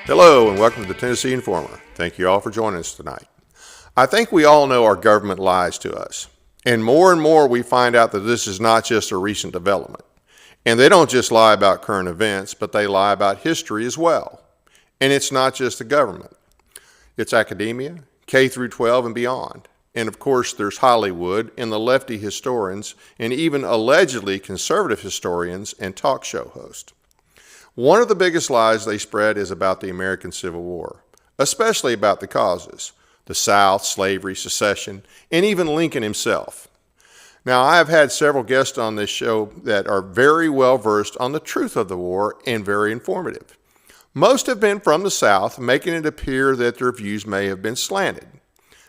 Hello and welcome to the Tennessee Informer. Thank you all for joining us tonight. I think we all know our government lies to us. And more we find out that this is not just a recent development. And they don't just lie about current events, but they lie about history as well. And it's not just the government. It's academia, K through 12 and beyond. And of course, there's Hollywood and the lefty historians and even allegedly conservative historians and talk show hosts. One of the biggest lies they spread is about the American Civil War, especially about the causes, the South, slavery, secession, and even Lincoln himself. Now, I have had several guests on this show that are very well versed on the truth of the war and very informative. Most have been from the South, making it appear that their views may have been slanted.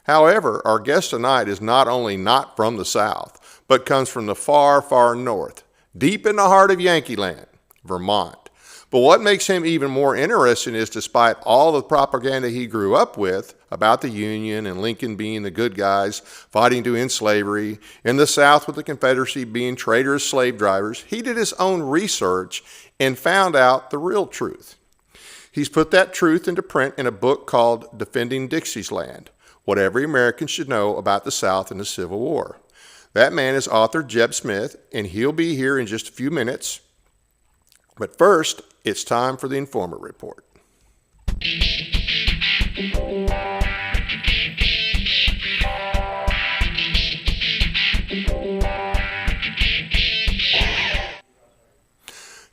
However, our guest tonight is not only not from the South, but comes from the far, far north, deep in the heart of Yankee land, Vermont. But what makes him even more interesting is despite all the propaganda he grew up with about the Union and Lincoln being the good guys fighting to end slavery, in the South with the Confederacy being traitorous slave drivers, he did his own research and found out the real truth. He's put that truth into print in a book called Defending Dixie's Land, What Every American Should Know About the South and the Civil War. That man is author Jeb Smith, and he'll be here in just a few minutes. But first, it's time for the Informer Report.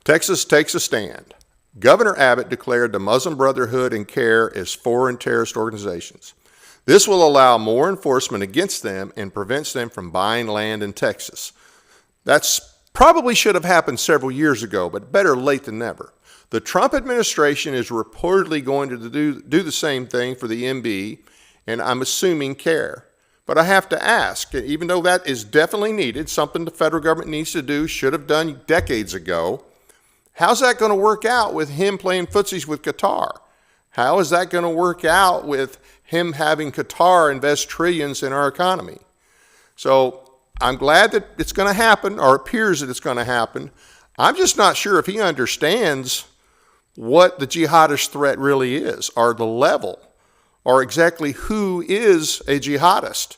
Texas takes a stand. Governor Abbott declared the Muslim Brotherhood and CAIR as foreign terrorist organizations. This will allow more enforcement against them and prevents them from buying land in Texas. That's probably should have happened several years ago, but better late than never. The Trump administration is reportedly going to do the same thing for the MB, and I'm assuming CAIR. But I have to ask, even though that is definitely needed, something the federal government needs to do, should have done decades ago, how's that going to work out with him playing footsies with Qatar? How is that going to work out with him having Qatar invest trillions in our economy? So I'm glad that it's going to happen, or appears that it's going to happen. I'm just not sure if he understands what the jihadist threat really is, or the level, or exactly who is a jihadist.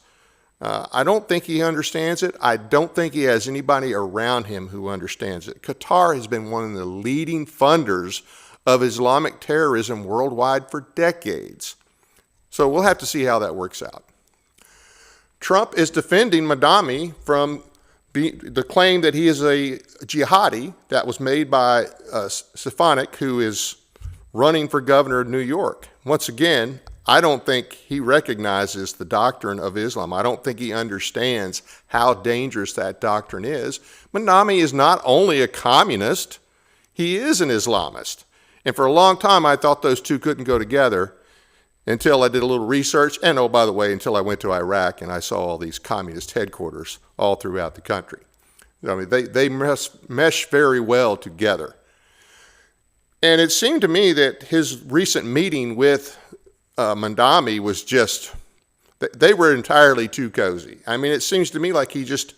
I don't think he understands it. I don't think he has anybody around him who understands it. Qatar has been one of the leading funders of Islamic terrorism worldwide for decades. So we'll have to see how that works out. Trump is defending Madami from the claim that he is a jihadi that was made by Stefanik, who is running for governor of New York. Once again, I don't think he recognizes the doctrine of Islam. I don't think he understands how dangerous that doctrine is. Madami is not only a communist, he is an Islamist. And for a long time, I thought those two couldn't go together, until I did a little research, and oh, by the way, until I went to Iraq and I saw all these communist headquarters all throughout the country. I mean, they mesh very well together. And it seemed to me that his recent meeting with Mandami was just, they were entirely too cozy. I mean, it seems to me like he just,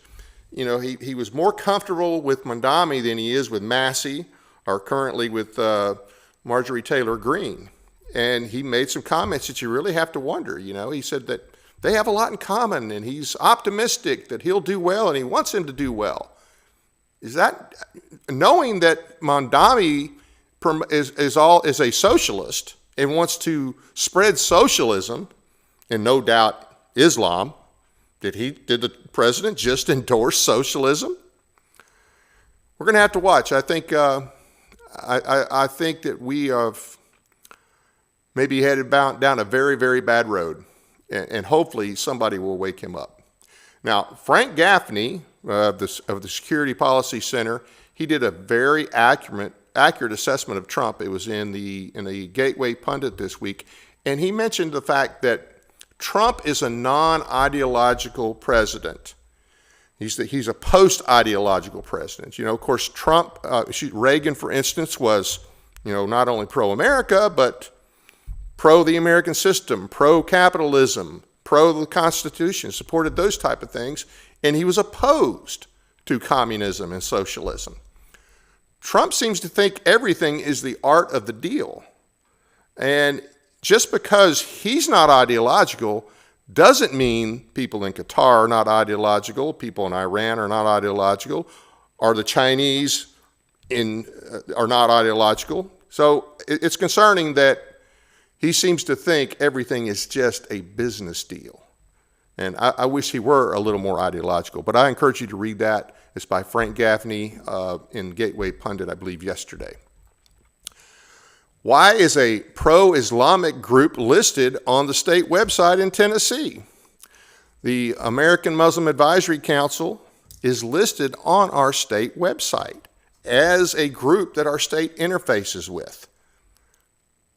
he was more comfortable with Mandami than he is with Massey, or currently with Marjorie Taylor Greene. And he made some comments that you really have to wonder. He said that they have a lot in common, and he's optimistic that he'll do well, and he wants him to do well. Is that, knowing that Mandami is a socialist and wants to spread socialism, and no doubt Islam, did the president just endorse socialism? We're going to have to watch. I think I think that we have maybe headed down a very, very bad road, and hopefully somebody will wake him up. Now, Frank Gaffney of the Security Policy Center, he did a very accurate assessment of Trump. It was in the Gateway Pundit this week, and he mentioned the fact that Trump is a non-ideological president. He's a post-ideological president. Of course, Reagan, for instance, was not only pro-America, but pro the American system, pro-capitalism, pro the Constitution, supported those type of things, and he was opposed to communism and socialism. Trump seems to think everything is the art of the deal. And just because he's not ideological doesn't mean people in Qatar are not ideological, people in Iran are not ideological, or the Chinese are not ideological. So it's concerning that he seems to think everything is just a business deal. And I wish he were a little more ideological, but I encourage you to read that. It's by Frank Gaffney in Gateway Pundit, I believe, yesterday. Why is a pro-Islamic group listed on the state website in Tennessee? The American Muslim Advisory Council is listed on our state website as a group that our state interfaces with.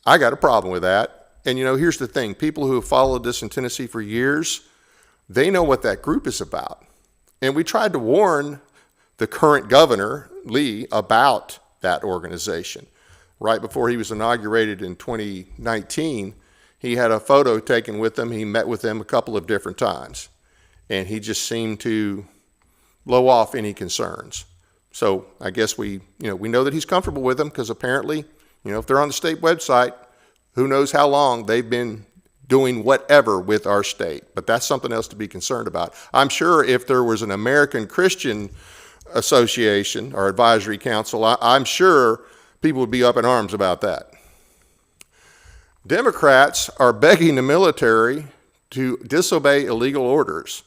I got a problem with that. And here's the thing. People who have followed this in Tennessee for years, they know what that group is about. And we tried to warn the current governor, Lee, about that organization. Right before he was inaugurated in 2019, he had a photo taken with them. He met with them a couple of different times. And he just seemed to blow off any concerns. So I guess we know that he's comfortable with them because apparently, if they're on the state website, who knows how long they've been doing whatever with our state. But that's something else to be concerned about. I'm sure if there was an American Christian Association or Advisory Council, I'm sure people would be up in arms about that. Democrats are begging the military to disobey illegal orders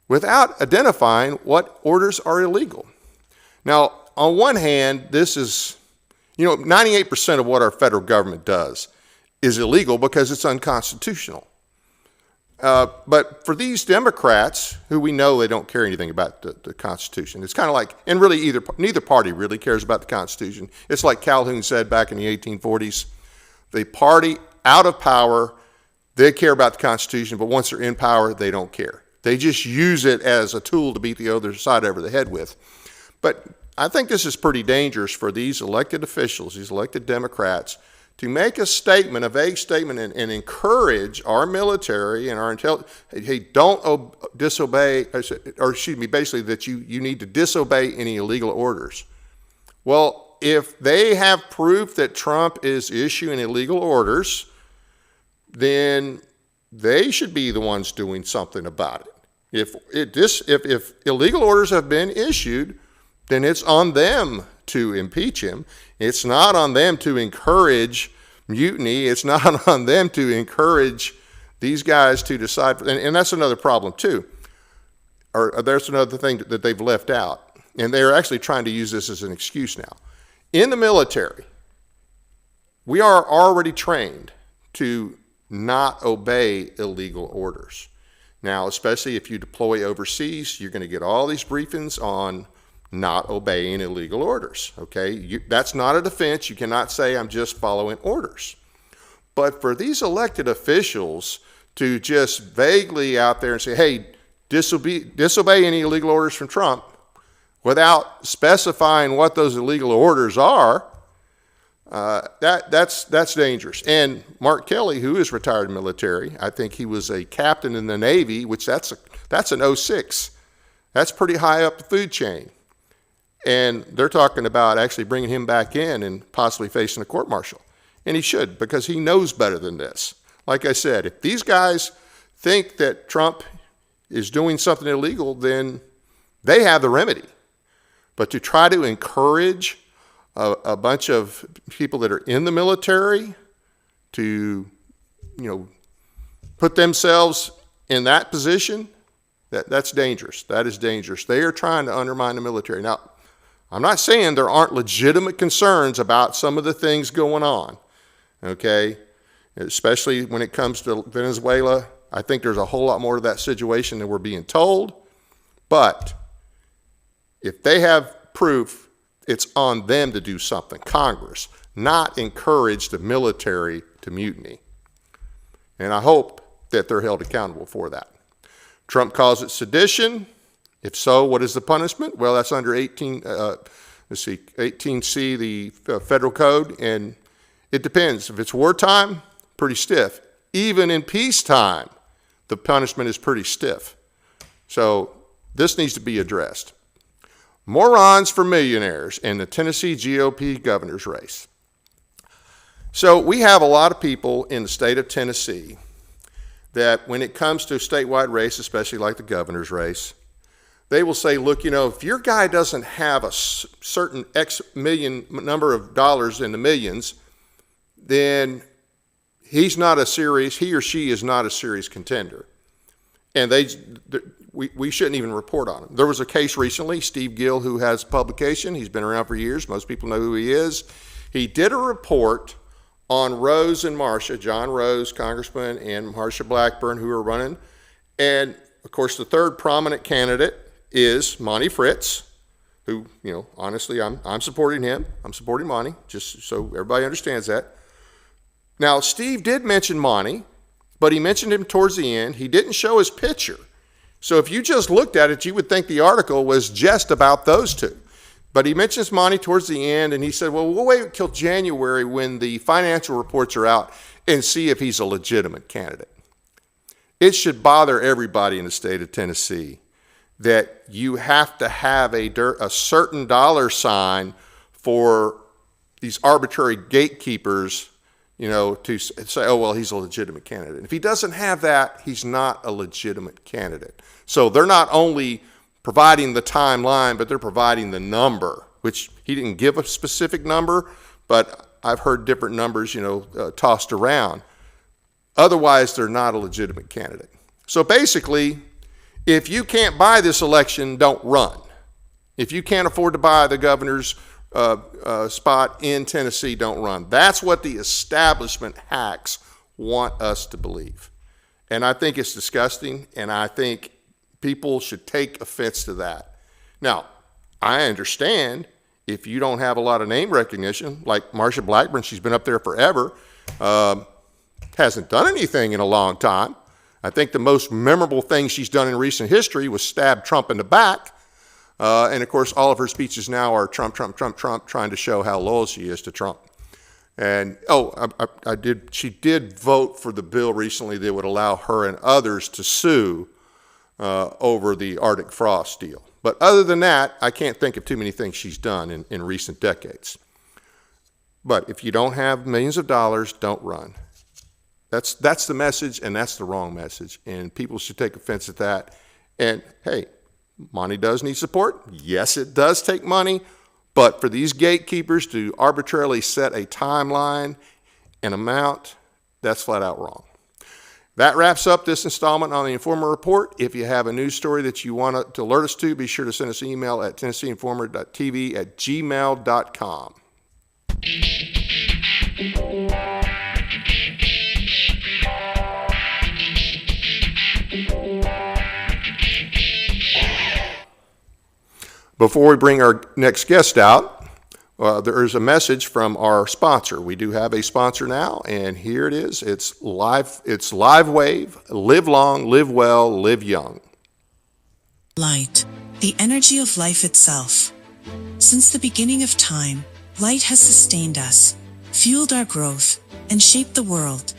without identifying what orders are illegal. Now, on one hand, this is, 98% of what our federal government does is illegal because it's unconstitutional. But for these Democrats, who we know they don't care anything about the Constitution, it's kind of like, and really neither party really cares about the Constitution. It's like Calhoun said back in the 1840s, the party out of power, they care about the Constitution, but once they're in power, they don't care. They just use it as a tool to beat the other side over the head with. But I think this is pretty dangerous for these elected officials, these elected Democrats, to make a statement, a vague statement, and encourage our military and our intelligence, hey, don't disobey, or excuse me, basically that you need to disobey any illegal orders. Well, if they have proof that Trump is issuing illegal orders, then they should be the ones doing something about it. If illegal orders have been issued, then it's on them to impeach him. It's not on them to encourage mutiny. It's not on them to encourage these guys to decide. And that's another problem too. Or there's another thing that they've left out. And they're actually trying to use this as an excuse now. In the military, we are already trained to not obey illegal orders. Now, especially if you deploy overseas, you're going to get all these briefings on not obeying illegal orders, okay? That's not a defense. You cannot say, I'm just following orders. But for these elected officials to just vaguely out there and say, hey, disobey any illegal orders from Trump without specifying what those illegal orders are, that's dangerous. And Mark Kelly, who is retired military, I think he was a captain in the Navy, which that's an 06. That's pretty high up the food chain. And they're talking about actually bringing him back in and possibly facing a court-martial. And he should, because he knows better than this. Like I said, if these guys think that Trump is doing something illegal, then they have the remedy. But to try to encourage a bunch of people that are in the military to, put themselves in that position, that's dangerous. That is dangerous. They are trying to undermine the military. Now, I'm not saying there aren't legitimate concerns about some of the things going on, okay? Especially when it comes to Venezuela. I think there's a whole lot more to that situation than we're being told. But if they have proof, it's on them to do something, Congress, not encourage the military to mutiny. And I hope that they're held accountable for that. Trump calls it sedition. If so, what is the punishment? Well, that's under 18C, the federal code, and it depends. If it's wartime, pretty stiff. Even in peacetime, the punishment is pretty stiff. So this needs to be addressed. Morons for millionaires in the Tennessee GOP governor's race. So we have a lot of people in the state of Tennessee that when it comes to a statewide race, especially like the governor's race, they will say, look, if your guy doesn't have a certain X million number of dollars in the millions, then he or she is not a serious contender. And we shouldn't even report on him. There was a case recently, Steve Gill, who has a publication. He's been around for years. Most people know who he is. He did a report on Rose and Marsha, John Rose, Congressman, and Marsha Blackburn, who are running. And, of course, the third prominent candidate is Monty Fritz, who, honestly, I'm supporting him. I'm supporting Monty, just so everybody understands that. Now, Steve did mention Monty, but he mentioned him towards the end. He didn't show his picture. So if you just looked at it, you would think the article was just about those two. But he mentions Monty towards the end, and he said, well, we'll wait until January when the financial reports are out and see if he's a legitimate candidate. It should bother everybody in the state of Tennessee that you have to have a certain dollar sign for these arbitrary gatekeepers, to say, oh, well, he's a legitimate candidate. If he doesn't have that, he's not a legitimate candidate. So they're not only providing the timeline, but they're providing the number, which he didn't give a specific number, but I've heard different numbers, tossed around. Otherwise, they're not a legitimate candidate. So basically, if you can't buy this election, don't run. If you can't afford to buy the governor's spot in Tennessee, don't run. That's what the establishment hacks want us to believe. And I think it's disgusting, and I think people should take offense to that. Now, I understand if you don't have a lot of name recognition, like Marsha Blackburn, she's been up there forever, hasn't done anything in a long time. I think the most memorable thing she's done in recent history was stab Trump in the back. And of course, all of her speeches now are Trump, Trump, Trump, Trump, trying to show how loyal she is to Trump. And she did vote for the bill recently that would allow her and others to sue over the Arctic Frost deal. But other than that, I can't think of too many things she's done in recent decades. But if you don't have millions of dollars, don't run. That's the message, and that's the wrong message. And people should take offense at that. And hey, money does need support. Yes, it does take money. But for these gatekeepers to arbitrarily set a timeline and amount, that's flat out wrong. That wraps up this installment on the Informer Report. If you have a news story that you want to alert us to, be sure to send us an email at tennesseeinformer.tv@gmail.com. Before we bring our next guest out, there is a message from our sponsor. We do have a sponsor now, and here it is. It's LiveWave. Live long, live well, live young. Light, the energy of life itself. Since the beginning of time, light has sustained us, fueled our growth, and shaped the world.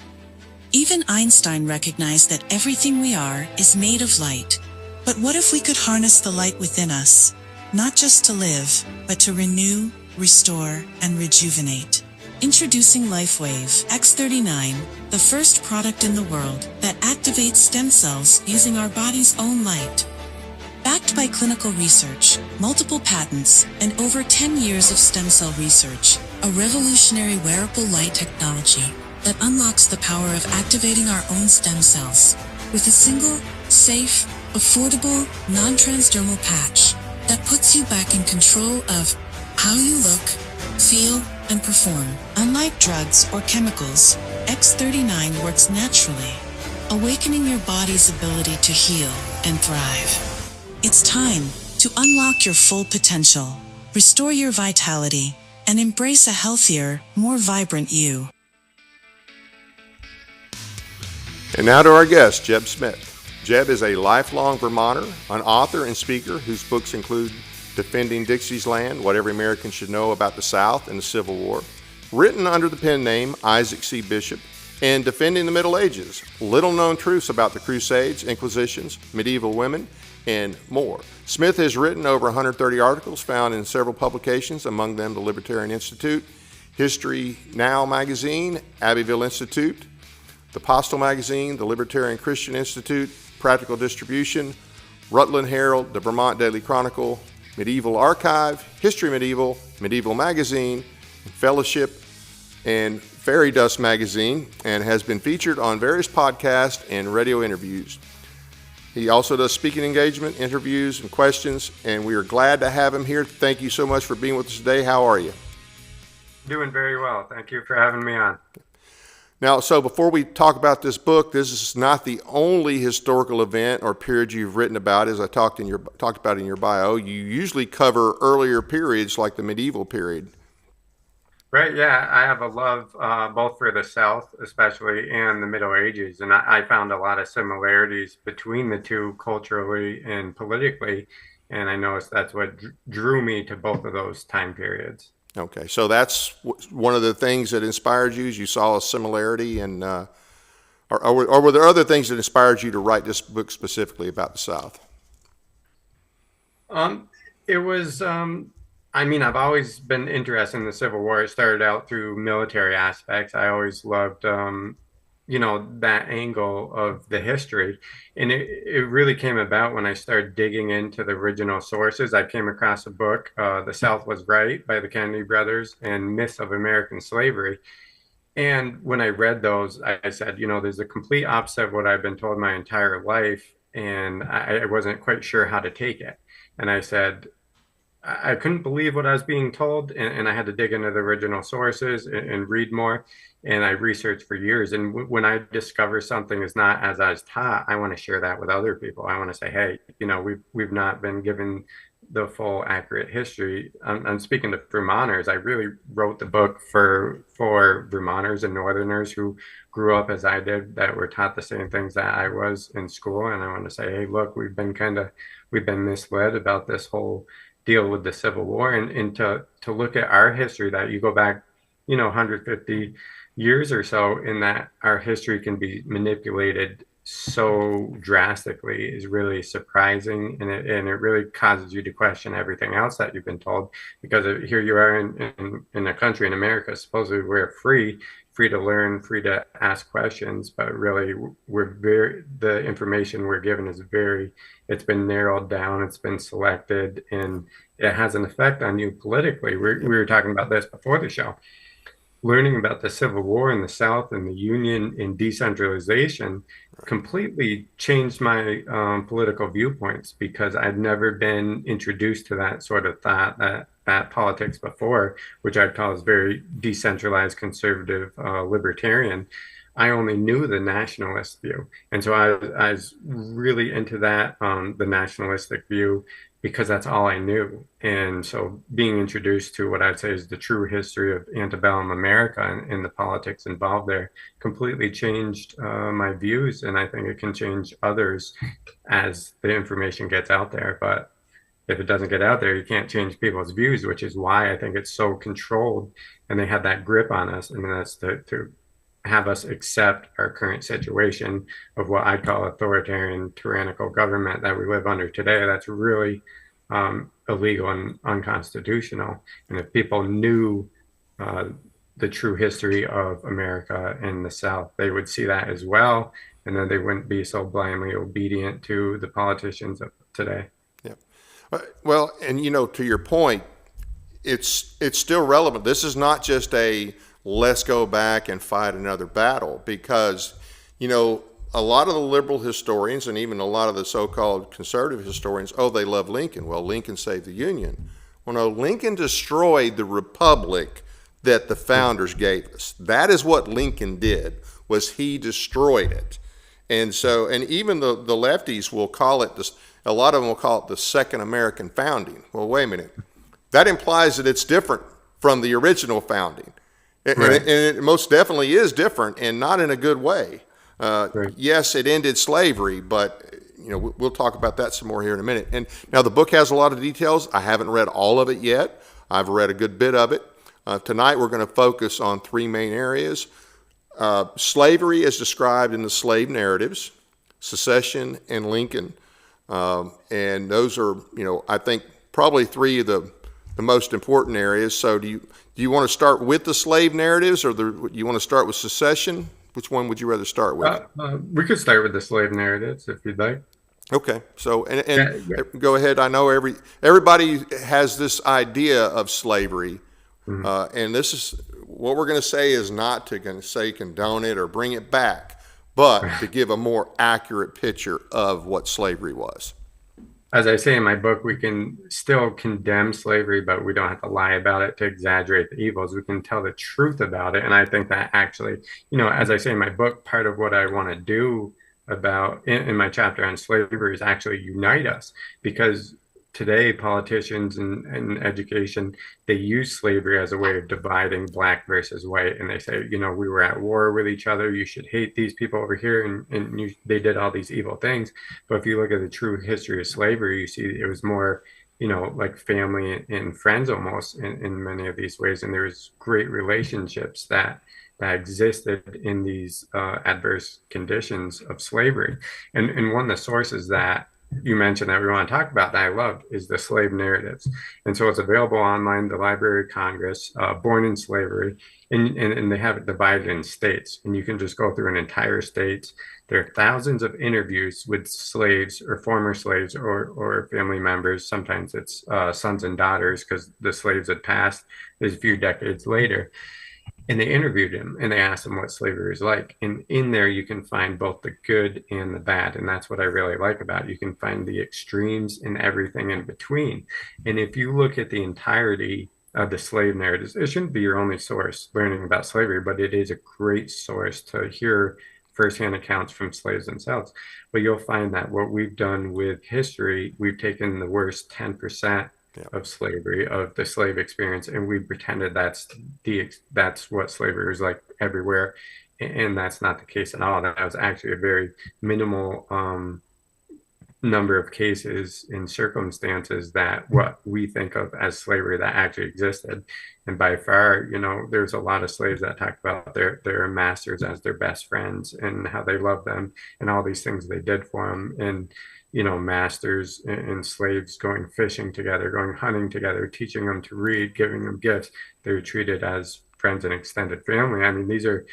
Even Einstein recognized that everything we are is made of light. But what if we could harness the light within us? Not just to live, but to renew, restore, and rejuvenate. Introducing LifeWave X39, the first product in the world that activates stem cells using our body's own light. Backed by clinical research, multiple patents, and over 10 years of stem cell research, a revolutionary wearable light technology that unlocks the power of activating our own stem cells with a single, safe, affordable, non-transdermal patch that puts you back in control of how you look, feel, and perform. Unlike drugs or chemicals, X39 works naturally, awakening your body's ability to heal and thrive. It's time to unlock your full potential, restore your vitality, and embrace a healthier, more vibrant you. And now to our guest, Jeb Smith. Jeb is a lifelong Vermonter, an author and speaker whose books include Defending Dixie's Land, What Every American Should Know About the South and the Civil War, written under the pen name Isaac C. Bishop, and Defending the Middle Ages, Little Known Truths About the Crusades, Inquisitions, Medieval Women, and more. Smith has written over 130 articles found in several publications, among them the Libertarian Institute. History Now magazine, Abbeville Institute, the Postal magazine, the Libertarian Christian Institute, Practical Distribution, Rutland Herald, the Vermont Daily Chronicle, Medieval Archive, History Medieval, Medieval Magazine, Fellowship, and Fairy Dust Magazine, and has been featured on various podcasts and radio interviews. He also does speaking engagement, interviews, and questions, and we are glad to have him here. Thank you so much for being with us today. How are you? Doing very well. Thank you for having me on. Now, so before we talk about this book, this is not the only historical event or period you've written about. As I talked about in your bio, you usually cover earlier periods like the medieval period. Right, yeah, I have a love both for the South, especially, and the Middle Ages, and I found a lot of similarities between the two culturally and politically, and I noticed that's what drew me to both of those time periods. Okay, so that's one of the things that inspired you, is you saw a similarity, and or were there other things that inspired you to write this book specifically about the South? It was, I mean, I've always been interested in the Civil War. It started out through military aspects. I always loved, that angle of the history. And it really came about when I started digging into the original sources. I came across a book, The South Was Right by the Kennedy brothers, and Myths of American Slavery. And when I read those, I said, there's a complete opposite of what I've been told my entire life. And I wasn't quite sure how to take it. And I said, I couldn't believe what I was being told, and I had to dig into the original sources and read more. And I researched for years. And when I discover something is not as I was taught, I want to share that with other people. I want to say, hey, we've not been given the full accurate history. I'm speaking to Vermonters. I really wrote the book for Vermonters and Northerners who grew up as I did, that were taught the same things that I was in school. And I want to say, hey, look, we've been misled about this whole deal with the Civil War, and to look at our history, that you go back 150 years or so, in that our history can be manipulated so drastically, is really surprising, and it really causes you to question everything else that you've been told, because here you are in a country, in America, supposedly we're free to learn, free to ask questions, but really the information we're given is it's been narrowed down, it's been selected, and it has an effect on you politically. We were talking about this before the show. Learning about the Civil War in the South and the Union and decentralization completely changed my political viewpoints, because I'd never been introduced to that sort of thought, that politics before, which I'd call as very decentralized, conservative, libertarian. I only knew the nationalist view. And so I was really into that, the nationalistic view, because that's all I knew. And so being introduced to what I'd say is the true history of antebellum America and the politics involved there completely changed my views. And I think it can change others as the information gets out there. But if it doesn't get out there, you can't change people's views, which is why I think it's so controlled, and they have that grip on us. And that's to have us accept our current situation of what I call authoritarian, tyrannical government that we live under today. That's really illegal and unconstitutional. And if people knew the true history of America and the South, they would see that as well, and then they wouldn't be so blindly obedient to the politicians of today. Yeah. Well, and to your point, it's still relevant. This is not just a let's go back and fight another battle, because a lot of the liberal historians and even a lot of the so-called conservative historians, they love Lincoln. Well, Lincoln saved the Union. Well, no, Lincoln destroyed the republic that the founders gave us. That is what Lincoln did, was he destroyed it. And so, and even the lefties will call it this, a lot of them will call it the second American founding. Well, wait a minute. That implies that it's different from the original founding. Right. And it most definitely is different, and not in a good way. Right. Yes, it ended slavery, but we'll talk about that some more here in a minute. And now the book has a lot of details. I haven't read all of it yet. I've read a good bit of it. Tonight we're going to focus on three main areas. Slavery as described in the slave narratives, secession, and Lincoln. And those are, I think, probably three of the the most important areas. So do you want to start with the slave narratives, or you want to start with secession? Which one would you rather start with? We could start with the slave narratives if you'd like. Okay, so Yeah, yeah. go ahead. I know everybody has this idea of slavery, and this is what we're going to say is not to condone it or bring it back, but to give a more accurate picture of what slavery was. As I say in my book, we can still condemn slavery, but we don't have to lie about it to exaggerate the evils. We can tell the truth about it. And I think that actually, as I say in my book, part of what I want to do about in my chapter on slavery is actually unite us, because today politicians and education, they use slavery as a way of dividing black versus white, and they say, we were at war with each other, you should hate these people over here, and they did all these evil things. But if you look at the true history of slavery, you see it was more like family and friends almost in many of these ways, and there was great relationships that existed in these adverse conditions of slavery. And one of the sources that you mentioned that we want to talk about that I loved is the slave narratives. And so it's available online, the Library of Congress, Born in Slavery, and they have it divided in states. And you can just go through an entire state. There are thousands of interviews with slaves or former slaves or family members. Sometimes it's sons and daughters because the slaves had passed. There's a few decades later. And they interviewed him and they asked him what slavery is like. And in there, you can find both the good and the bad. And that's what I really like about it. You can find the extremes and everything in between. And if you look at the entirety of the slave narratives, it shouldn't be your only source learning about slavery, but it is a great source to hear firsthand accounts from slaves themselves. But you'll find that what we've done with history, we've taken the worst 10% of slavery, of the slave experience, and we pretended that's what slavery was like everywhere, and that's not the case at all. That was actually a very minimal number of cases and circumstances that what we think of as slavery that actually existed. And by far, there's a lot of slaves that talk about their masters as their best friends and how they love them and all these things they did for them. And masters and slaves going fishing together, going hunting together, teaching them to read, giving them gifts. They're treated as friends and extended family. I mean, these are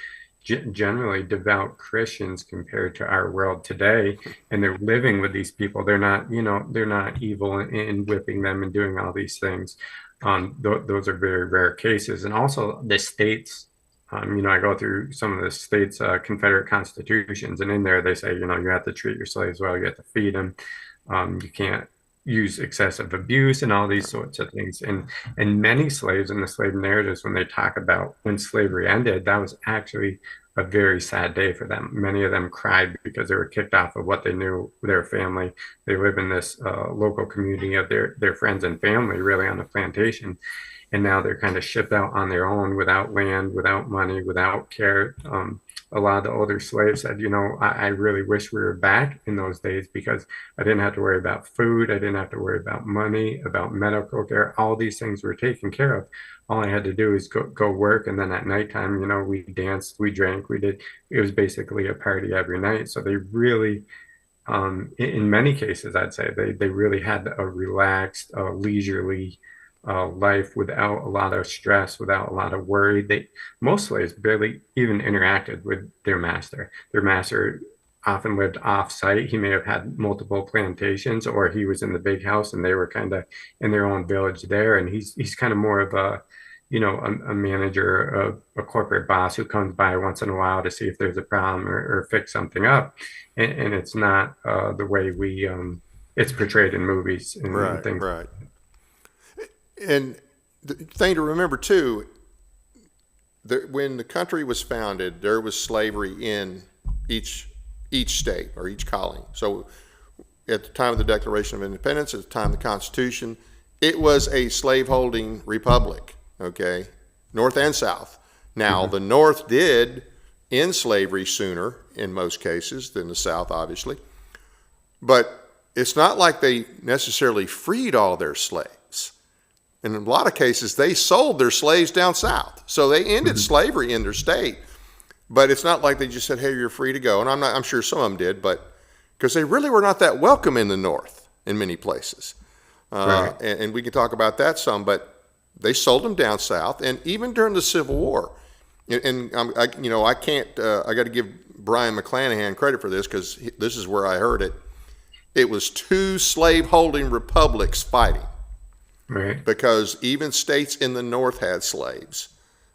generally devout Christians compared to our world today, and they're living with these people. They're not, they're not evil in whipping them and doing all these things. Those are very rare cases. And also the states, I go through some of the states' Confederate constitutions, and in there they say, you have to treat your slaves well, you have to feed them, you can't use excessive abuse and all these sorts of things. And many slaves in the slave narratives, when they talk about when slavery ended, that was actually a very sad day for them. Many of them cried because they were kicked off of what they knew, their family. They live in this local community of their friends and family, really on a plantation. And now they're kind of shipped out on their own without land, without money, without care. A lot of the older slaves said, I really wish we were back in those days because I didn't have to worry about food. I didn't have to worry about money, about medical care. All these things were taken care of. All I had to do is go work. And then at nighttime, we danced, we drank, it was basically a party every night. So they really, in many cases, I'd say they really had a relaxed, leisurely life without a lot of stress, without a lot of worry. Most slaves barely even interacted with their master. Their master often lived off-site. He may have had multiple plantations, or he was in the big house and they were kind of in their own village there. And he's kind of more of a manager, a corporate boss who comes by once in a while to see if there's a problem or fix something up. And it's not the way it's portrayed in movies and things. Right. And the thing to remember too, when the country was founded, there was slavery in each state or each colony. So at the time of the Declaration of Independence, at the time of the Constitution, it was a slaveholding republic, okay, North and South. Now, the North did end slavery sooner in most cases than the South, obviously. But it's not like they necessarily freed all their slaves. In a lot of cases, they sold their slaves down south. So they ended slavery in their state. But it's not like they just said, hey, you're free to go. And I'm sure some of them did, but because they really were not that welcome in the North in many places. Right. And we can talk about that some, but They sold them down south, and even during the Civil War. I can't. I got to give Brian McClanahan credit for this because this is where I heard it. It was two slave-holding republics fighting, Right. because even states in the North had slaves.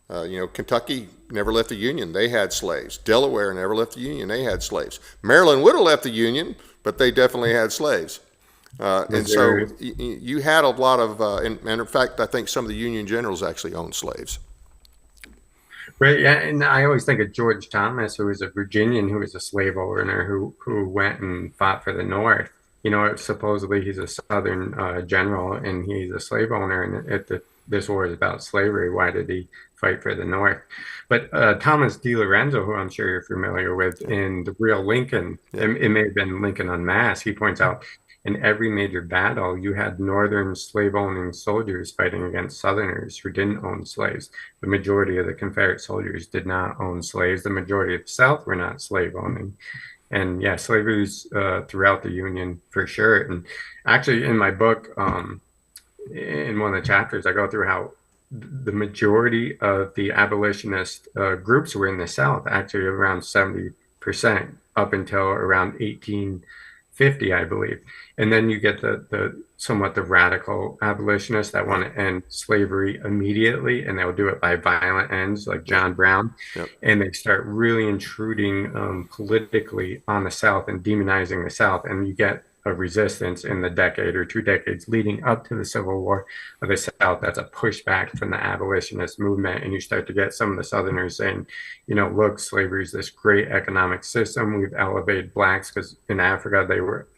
Kentucky never left the Union. They had slaves. Delaware never left the Union. They had slaves. Maryland would have left the Union, but they definitely had slaves. And so you had a lot of, and in fact, I think some of the Union generals actually owned slaves. Right. Yeah. And I always think of George Thomas, who was a Virginian, who was a slave owner, who went and fought for the North. Supposedly he's a Southern general and he's a slave owner. And this war is about slavery. Why did he fight for the North? But Thomas D. Lorenzo, who I'm sure you're familiar with, in The Real Lincoln, it may have been Lincoln Unmasked, he points out in every major battle, you had Northern slave-owning soldiers fighting against Southerners who didn't own slaves. The majority of the Confederate soldiers did not own slaves. The majority of the South were not slave-owning. And yeah, slavery was throughout the Union for sure. And actually, in my book, in one of the chapters, I go through how the majority of the abolitionist groups were in the South, actually around 70% up until around 1850, I believe. And then you get the somewhat the radical abolitionists that want to end slavery immediately, and they'll do it by violent ends, like John Brown. Yep. And they start really intruding politically on the South and demonizing the South. And you get a resistance in the decade or 2 decades leading up to the Civil War of the South. That's a pushback from the abolitionist movement. And you start to get some of the Southerners saying, look, slavery is this great economic system. We've elevated blacks because in Africa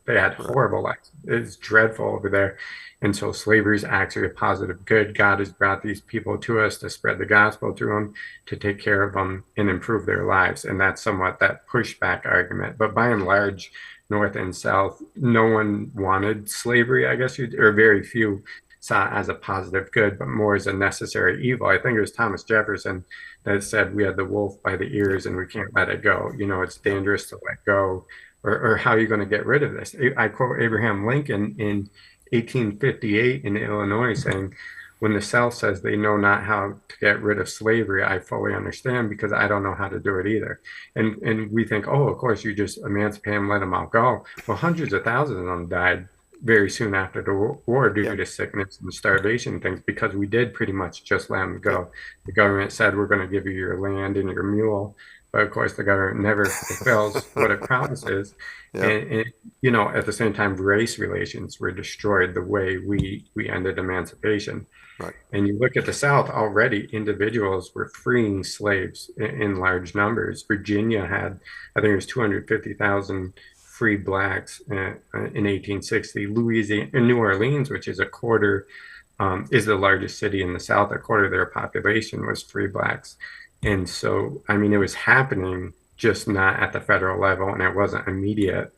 they had horrible lives. It's dreadful over there. And so slavery is actually a positive good. God has brought these people to us to spread the gospel to them, to take care of them and improve their lives. And that's somewhat that pushback argument. But by and large, North and South, no one wanted slavery, I guess, or very few saw it as a positive good, but more as a necessary evil. I think it was Thomas Jefferson that said we had the wolf by the ears and we can't let it go. It's dangerous to let go, or how are you going to get rid of this? I quote Abraham Lincoln in 1858 in Illinois saying, when the South says they know not how to get rid of slavery, I fully understand because I don't know how to do it either. And we think, oh, of course, you just emancipate them, let them all go. Well, hundreds of thousands of them died very soon after the war due to sickness and starvation and things, because we did pretty much just let them go. The government said, we're going to give you your land and your mule. But of course, the government never fulfills what it promises. And at the same time, race relations were destroyed the way we ended emancipation. Right. And you look at the South, already individuals were freeing slaves in large numbers. Virginia had, I think it was 250,000 free blacks in 1860. Louisiana, New Orleans, which is is the largest city in the South, a quarter of their population was free blacks. And so, it was happening, just not at the federal level, and it wasn't immediate.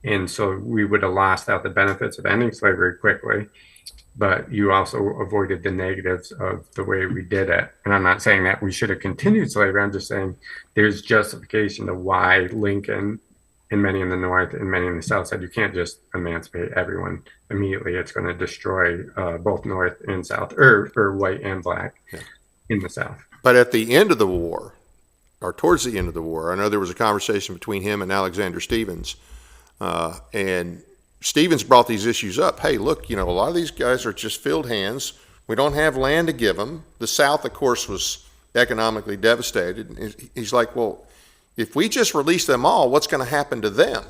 And so we would have lost out the benefits of ending slavery quickly, but you also avoided the negatives of the way we did it. And I'm not saying that we should have continued slavery. I'm just saying there's justification to why Lincoln and many in the North and many in the South said you can't just emancipate everyone immediately. It's going to destroy both North and South, or white and black in the South. But at the end of the war, or towards the end of the war, I know there was a conversation between him and Alexander Stephens, and Stephens brought these issues up. Hey, look, a lot of these guys are just field hands. We don't have land to give them. The South, of course, was economically devastated. And he's like, well, if we just release them all, what's going to happen to them?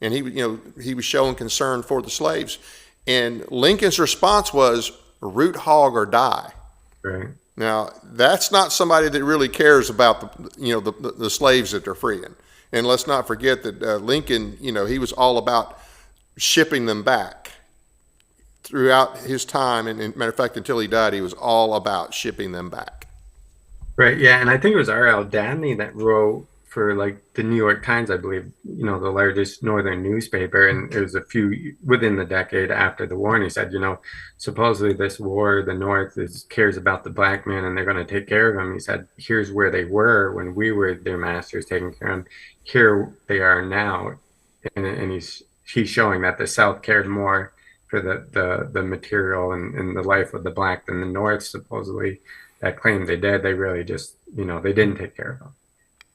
And he was showing concern for the slaves. And Lincoln's response was, root hog or die. Right. Now, that's not somebody that really cares about the slaves that they're freeing. And let's not forget that Lincoln, he was all about shipping them back throughout his time. And matter of fact, until he died, he was all about shipping them back. Right. Yeah. And I think it was R.L. Dabney that wrote for the New York Times, I believe, the largest northern newspaper. And it was within the decade after the war. And he said, supposedly this war, the North cares about the black man and they're going to take care of him. He said, here's where they were when we were their masters taking care of them. Here they are now. And he's showing that the South cared more for the material and the life of the black than the North supposedly that claimed they did. They really just, they didn't take care of them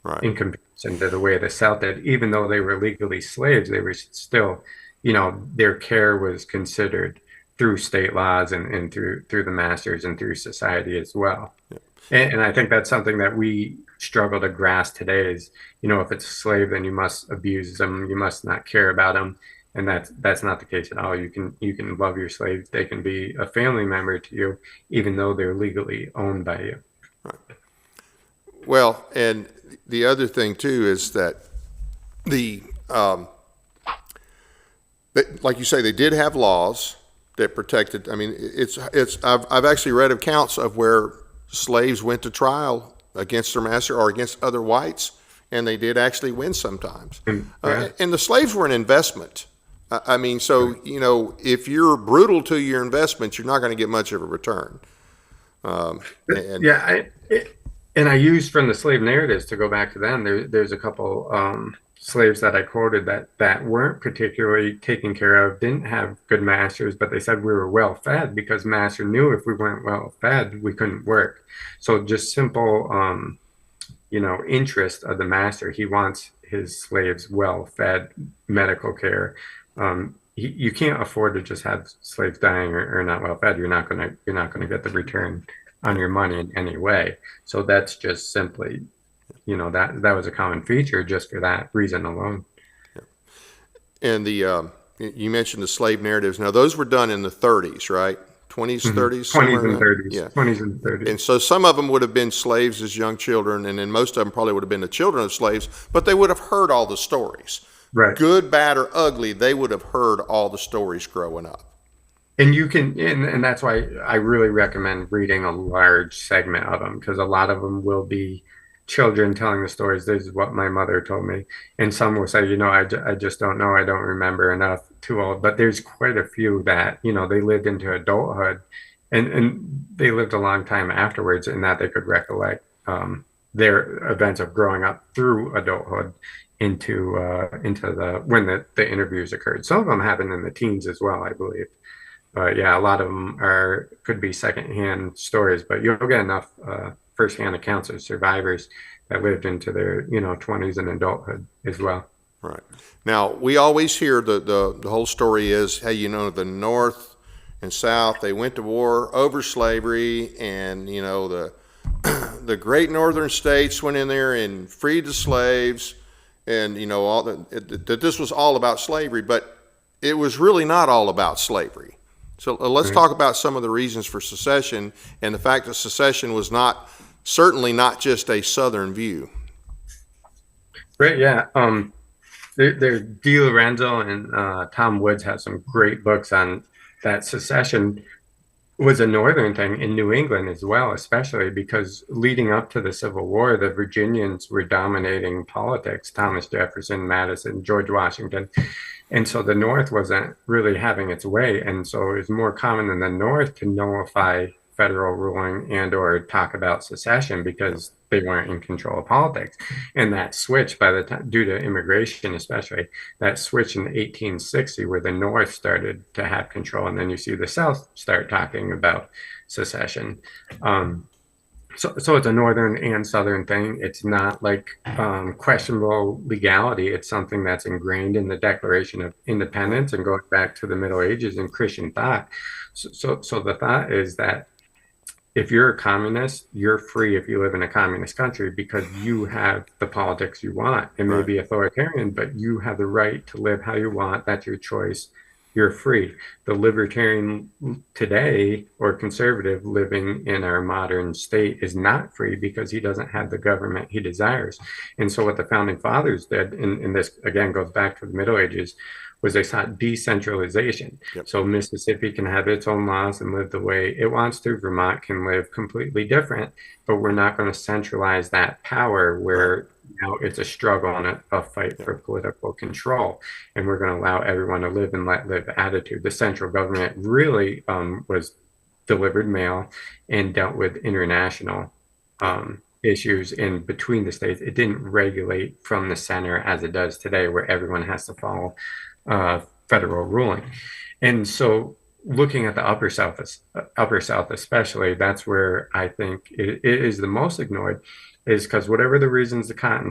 Right. in comparison to the way the South did. Even though they were legally slaves, they were still, their care was considered through state laws and through the masters and through society as well. Yeah. And I think that's something that we struggle to grasp today is, if it's a slave, then you must abuse them, you must not care about them. And that's not the case at all. You can love your slave. They can be a family member to you, even though they're legally owned by you. Right. Well, and the other thing too is that like you say, they did have laws that protected. I mean, I've actually read accounts of where slaves went to trial against their master or against other whites, and they did actually win sometimes. And the slaves were an investment. I mean, so, if you're brutal to your investment, you're not going to get much of a return. And I used from the slave narratives to go back to them. There's a couple slaves that I quoted that weren't particularly taken care of, didn't have good masters, but they said we were well fed because master knew if we weren't well fed, we couldn't work. So just simple, interest of the master. He wants his slaves well fed, medical care. You can't afford to just have slaves dying or not well fed. You're not gonna get the return on your money in any way. So that's just simply, that was a common feature just for that reason alone. And you mentioned the slave narratives. Now those were done in the 30s, right? 20s, 30s, 20s and 30s. Yeah, 20s and 30s. And so some of them would have been slaves as young children, and then most of them probably would have been the children of slaves, but they would have heard all the stories. Right. Good, bad, or ugly, they would have heard all the stories growing up. And and that's why I really recommend reading a large segment of them, because a lot of them will be children telling the stories. This is what my mother told me. And some will say, I just don't know. I don't remember enough, too old. But there's quite a few that, they lived into adulthood and they lived a long time afterwards, and that they could recollect their events of growing up through adulthood into when the interviews occurred. Some of them happened in the teens as well, I believe. But yeah, a lot of them could be secondhand stories, but you'll get enough firsthand accounts of survivors that lived into their 20s and adulthood as well. Right. Now we always hear the whole story is, hey, the North and South, they went to war over slavery, and the great northern states went in there and freed the slaves, and all that this was all about slavery, but it was really not all about slavery. So let's talk about some of the reasons for secession and the fact that secession was certainly not just a Southern view. Right. Yeah. There's D. Lorenzo and Tom Woods have some great books on that. Secession was a Northern thing in New England as well, especially because leading up to the Civil War, the Virginians were dominating politics. Thomas Jefferson, Madison, George Washington. And so the North wasn't really having its way. And so it was more common in the North to nullify federal ruling and or talk about secession because they weren't in control of politics. And that switch by the time, due to immigration especially, that switch in 1860 where the North started to have control, and then you see the South start talking about secession. So it's a Northern and Southern thing. It's not like questionable legality. It's something that's ingrained in the Declaration of Independence and going back to the Middle Ages and Christian thought. So the thought is that if you're a communist, you're free if you live in a communist country because you have the politics you want. It may be authoritarian, but you have the right to live how you want. That's your choice. You're free. The libertarian today or conservative living in our modern state is not free because he doesn't have the government he desires. And so what the founding fathers did, and this again goes back to the Middle Ages, was they sought decentralization. Yep. So Mississippi can have its own laws and live the way it wants to. Vermont can live completely different, but we're not going to centralize that power where now it's a struggle and a fight for political control. And we're going to allow everyone to live and let live attitude. The central government really was delivered mail and dealt with international issues in between the states. It didn't regulate from the center as it does today, where everyone has to follow federal ruling. And so looking at the upper South especially, that's where I think it is the most ignored, is because whatever the reasons the cotton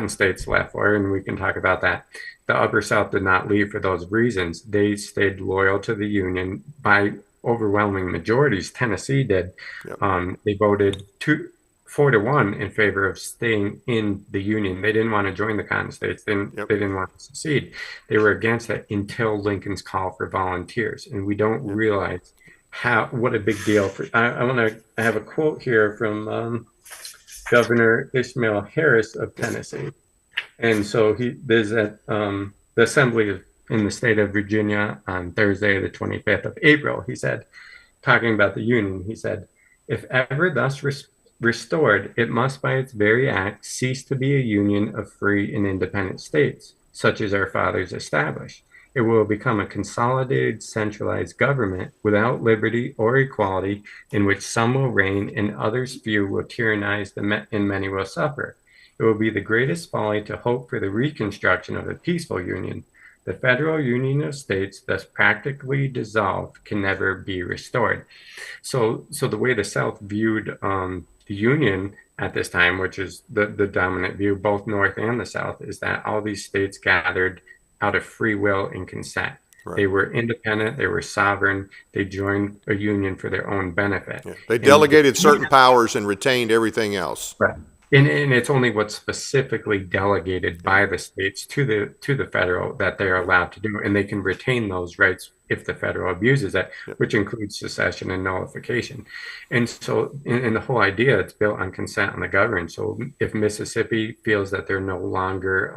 states left for, and we can talk about that, the upper South did not leave for those reasons. They stayed loyal to the Union by overwhelming majorities. Tennessee did. Yep. They voted 4-1 in favor of staying in the Union. They didn't want to join the cotton states. They didn't want to secede. They were against it until Lincoln's call for volunteers. And we don't realize what a big deal. I have a quote here from Governor Ishmael Harris of Tennessee. And so there's at the assembly in the state of Virginia on Thursday, the 25th of April. He said, talking about the Union, he said, if ever thus restored, it must by its very act cease to be a union of free and independent states, such as our fathers established. It will become a consolidated, centralized government without liberty or equality, in which some will reign and others few will tyrannize and many will suffer. It will be the greatest folly to hope for the reconstruction of a peaceful union. The federal union of states, thus practically dissolved, can never be restored. So the way the South viewed the Union at this time, which is the dominant view, both North and the South, is that all these states gathered out of free will and consent. Right. They were independent, they were sovereign, they joined a union for their own benefit. Yeah. They delegated certain powers and retained everything else. Right. And it's only what's specifically delegated by the states to the federal that they're allowed to do, and they can retain those rights if the federal abuses it, which includes secession and nullification. And so, in the whole idea, it's built on consent on the governed. So, if Mississippi feels that they're no longer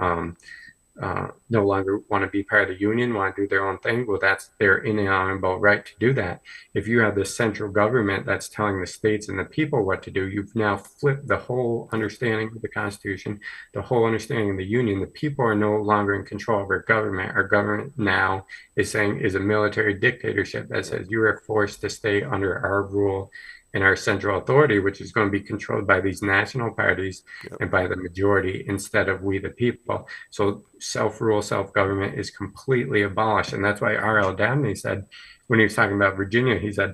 want to be part of the union, want to do their own thing, well, that's their inalienable right to do that. If you have the central government that's telling the states and the people what to do, you've now flipped the whole understanding of the Constitution, the whole understanding of the union. The people are no longer in control of our government. Our government now is a military dictatorship that says you are forced to stay under our rule and our central authority, which is going to be controlled by these national parties and by the majority instead of we the people. So self-rule, self-government is completely abolished. And that's why R.L. Dabney said, when he was talking about Virginia, he said,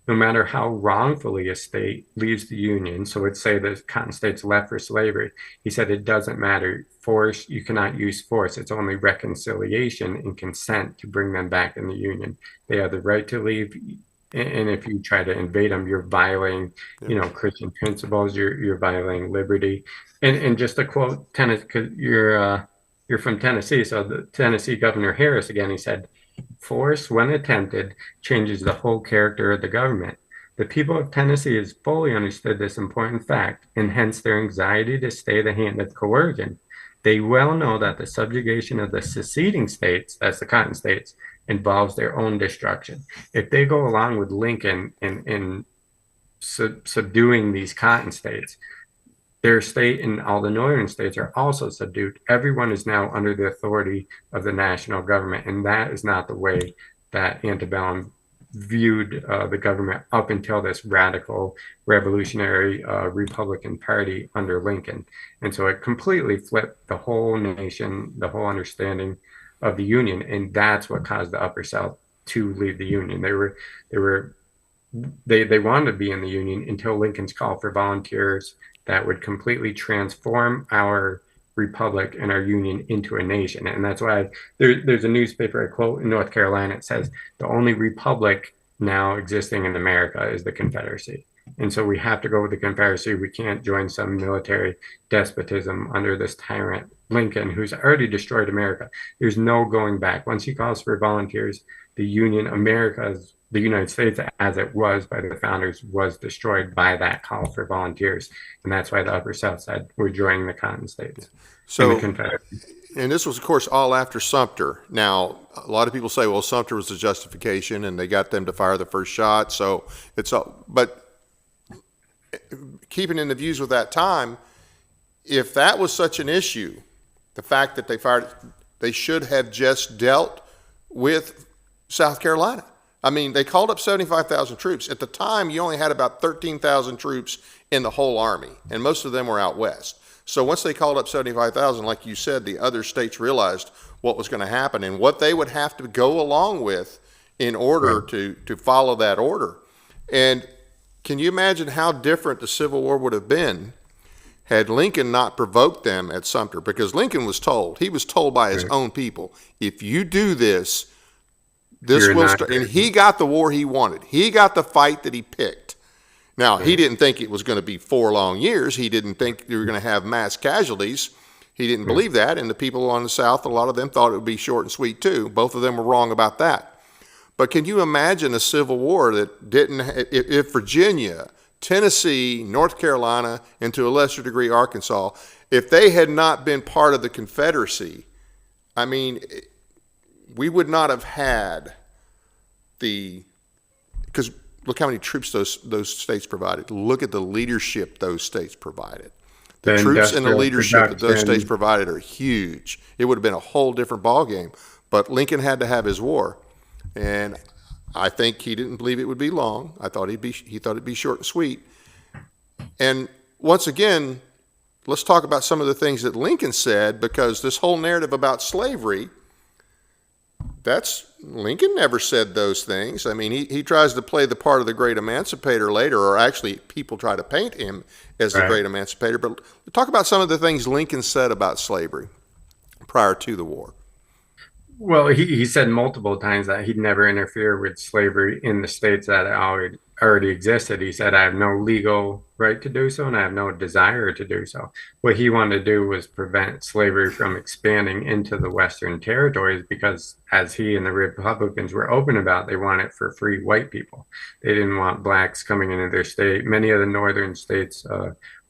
no matter how wrongfully a state leaves the Union, so let's say the cotton states left for slavery, he said it doesn't matter. Force, you cannot use force. It's only reconciliation and consent to bring them back in the Union. They have the right to leave. And if you try to invade them, you're violating, Christian principles. You're violating liberty. And just to quote Tennessee, because you're from Tennessee, so the Tennessee Governor Harris again, he said, "Force, when attempted, changes the whole character of the government. The people of Tennessee has fully understood this important fact, and hence their anxiety to stay the hand of coercion. They well know that the subjugation of the seceding states, that's the cotton states, involves their own destruction. If they go along with Lincoln in subduing these cotton states, their state and all the northern states are also subdued. Everyone is now under the authority of the national government, and that is not the way that antebellum viewed the government up until this radical revolutionary Republican Party under Lincoln. And so it completely flipped the whole nation, the whole understanding of the Union, and that's what caused the Upper South to leave the Union. They wanted to be in the Union until Lincoln's call for volunteers that would completely transform our republic and our union into a nation. And that's why there's a newspaper I quote in North Carolina. It says the only republic now existing in America is the Confederacy. And so we have to go with the Confederacy. We can't join some military despotism under this tyrant Lincoln, who's already destroyed America. There's no going back. Once he calls for volunteers, the United States, as it was by the founders, was destroyed by that call for volunteers. And that's why the Upper South said, we're joining the Cotton States. So, the Confederacy. And this was, of course, all after Sumter. Now, a lot of people say, well, Sumter was the justification, and they got them to fire the first shot. So it's all, but keeping in the views with that time, if that was such an issue, the fact that they should have just dealt with South Carolina. I mean, they called up 75,000 troops. At the time, you only had about 13,000 troops in the whole army, and most of them were out west. So once they called up 75,000, like you said, the other states realized what was going to happen and what they would have to go along with in order to follow that order. And can you imagine how different the Civil War would have been had Lincoln not provoked them at Sumter? Because Lincoln was told, he was told by his own people, if you do this, this will start. And he got the war he wanted. He got the fight that he picked. Now, he didn't think it was going to be 4 long years. He didn't think they were going to have mass casualties. He didn't believe that. And the people on the South, a lot of them thought it would be short and sweet too. Both of them were wrong about that. But can you imagine a Civil War that didn't, if Virginia, Tennessee, North Carolina, and to a lesser degree Arkansas, if they had not been part of the Confederacy, I mean, we would not have had because look how many troops those states provided. Look at the leadership those states provided. The troops and the leadership that those states provided are huge. It would have been a whole different ballgame. But Lincoln had to have his war. And I think he didn't believe it would be long. He thought it'd be short and sweet. And once again, let's talk about some of the things that Lincoln said, because this whole narrative about slavery, Lincoln never said those things. I mean, he tries to play the part of the great emancipator later, or actually people try to paint him as the great emancipator. But talk about some of the things Lincoln said about slavery prior to the war. Well, he said multiple times that he'd never interfere with slavery in the states that already existed. He said, I have no legal right to do so, and I have no desire to do so. What he wanted to do was prevent slavery from expanding into the Western territories, because as he and the Republicans were open about, they want it for free white people. They didn't want blacks coming into their state. Many of the northern states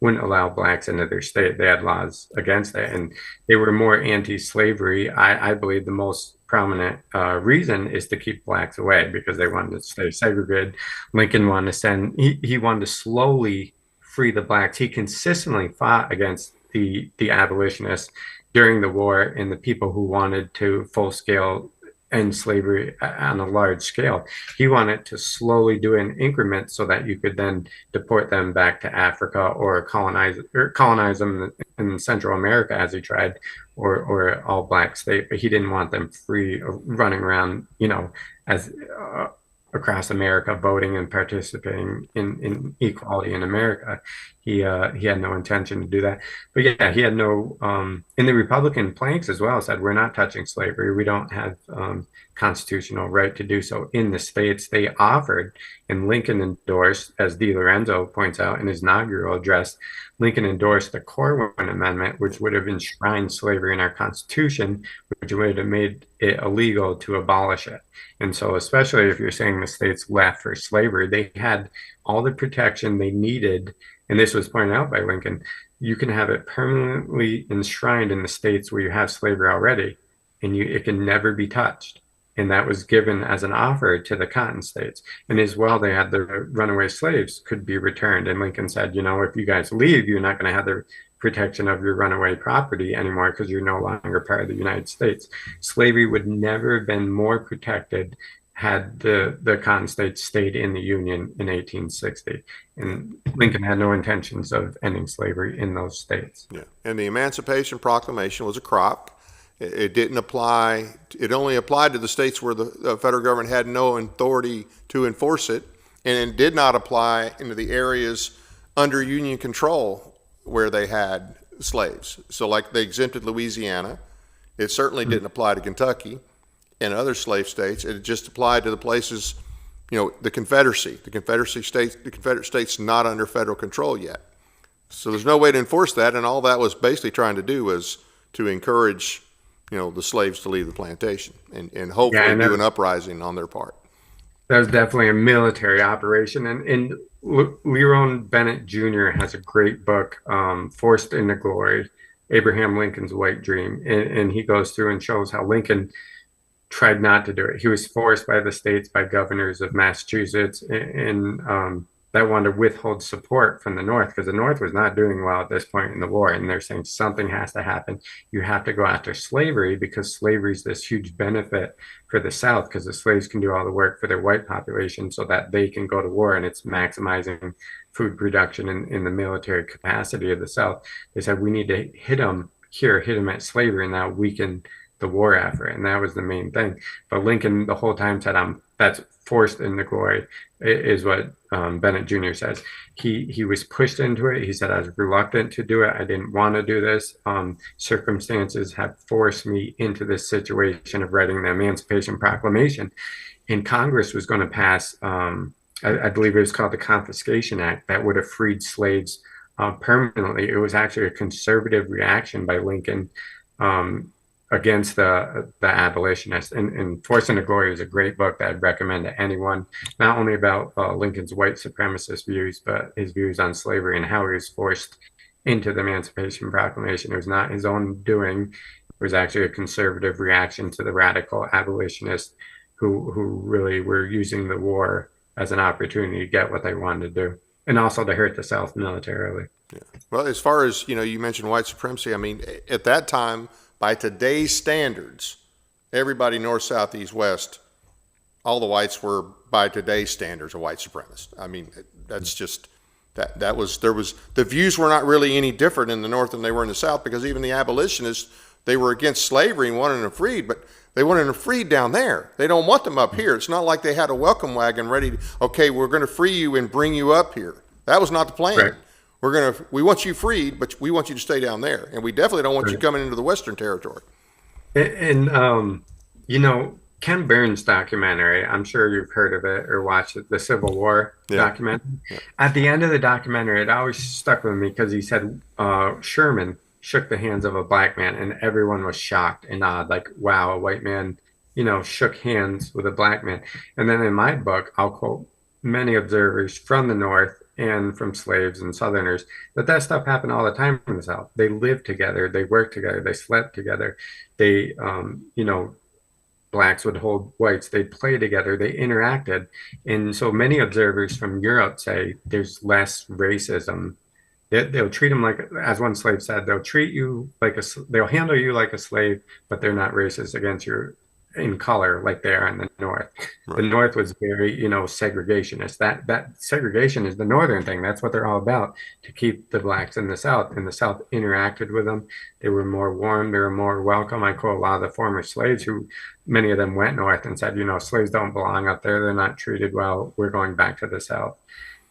wouldn't allow blacks into their state. They had laws against that, and they were more anti-slavery. I believe the most prominent reason is to keep blacks away, because they wanted to stay segregated. Lincoln wanted to he wanted to slowly free the blacks. He consistently fought against the abolitionists during the war and the people who wanted to full-scale end slavery on a large scale. He wanted to slowly do it in increments so that you could then deport them back to Africa, or colonize them in Central America as he tried, or all black state. But he didn't want them free running around, as across America, voting and participating in equality in America. He had no intention to do that. But yeah, he had no, in the Republican planks as well, said, we're not touching slavery. We don't have constitutional right to do so in the states. They offered, and Lincoln endorsed, as De Lorenzo points out in his inaugural address, Lincoln endorsed the Corwin Amendment, which would have enshrined slavery in our Constitution, which would have made it illegal to abolish it. And so, especially if you're saying the states left for slavery, they had all the protection they needed. And this was pointed out by Lincoln. You can have it permanently enshrined in the states where you have slavery already, and it can never be touched. And that was given as an offer to the cotton states. And as well, they had the runaway slaves could be returned. And Lincoln said, if you guys leave, you're not going to have the protection of your runaway property anymore, because you're no longer part of the United States. Slavery would never have been more protected had the cotton states stayed in the Union in 1860. And Lincoln had no intentions of ending slavery in those states. Yeah. And the Emancipation Proclamation was a crock. It didn't apply. It only applied to the states where the federal government had no authority to enforce it, and it did not apply into the areas under Union control where they had slaves. So like they exempted Louisiana. It certainly didn't apply to Kentucky and other slave states. It just applied to the places, the Confederacy. The Confederate states not under federal control yet. So there's no way to enforce that, and all that was basically trying to do was to encourage the slaves to leave the plantation and hopefully do an uprising on their part. That was definitely a military operation. And Leron Bennett Jr. has a great book, Forced into Glory, Abraham Lincoln's White Dream. And he goes through and shows how Lincoln tried not to do it. He was forced by the states, by governors of Massachusetts, and that wanted to withhold support from the North, because the North was not doing well at this point in the war. And they're saying something has to happen. You have to go after slavery, because slavery is this huge benefit for the South, because the slaves can do all the work for their white population so that they can go to war, and it's maximizing food production in the military capacity of the South. They said we need to hit them here, hit them at slavery, and now weaken the war effort, and that was the main thing. But Lincoln the whole time said, that's forced into glory," is what Bennett Jr. says. He was pushed into it. He said, "I was reluctant to do it. I didn't want to do this. Circumstances have forced me into this situation of writing the Emancipation Proclamation." And Congress was going to pass, I believe it was called the Confiscation Act, that would have freed slaves permanently. It was actually a conservative reaction by Lincoln against the abolitionists. And Forced into Glory is a great book that I'd recommend to anyone, not only about Lincoln's white supremacist views, but his views on slavery and how he was forced into the Emancipation Proclamation. It was not his own doing. It was actually a conservative reaction to the radical abolitionists who really were using the war as an opportunity to get what they wanted to do, and also to hurt the South militarily. Yeah. Well, as far as, you mentioned white supremacy. I mean, at that time, by today's standards, everybody north, south, east, west, all the whites were, by today's standards, a white supremacist. I mean, that's just the views were not really any different in the North than they were in the South, because even the abolitionists, they were against slavery and wanted them freed, but they wanted them freed down there. They don't want them up here. It's not like they had a welcome wagon ready to, okay, we're going to free you and bring you up here. That was not the plan. Right. We want you freed, but we want you to stay down there, and we definitely don't want you coming into the Western territory. And Ken Burns' documentary, I'm sure you've heard of it or watched it, the Civil War documentary. Yeah. At the end of the documentary, it always stuck with me because he said Sherman shook the hands of a black man, and everyone was shocked and awed, like, wow, a white man, shook hands with a black man. And then in my book, I'll quote many observers from the North and from slaves and Southerners that stuff happened all the time in the South. They lived together, they worked together, they slept together. They, blacks would hold whites, they'd play together, they interacted. And so many observers from Europe say there's less racism. They'll treat them like, as one slave said, they'll treat you like they'll handle you like a slave, but they're not racist against you in color like they are in the North. Right. The North was very, segregationist. That segregation is the Northern thing. That's what they're all about, to keep the blacks in the South. And the South interacted with them. They were more warm. They were more welcome. I quote a lot of the former slaves who, many of them went North and said, slaves don't belong up there. They're not treated well. We're going back to the South.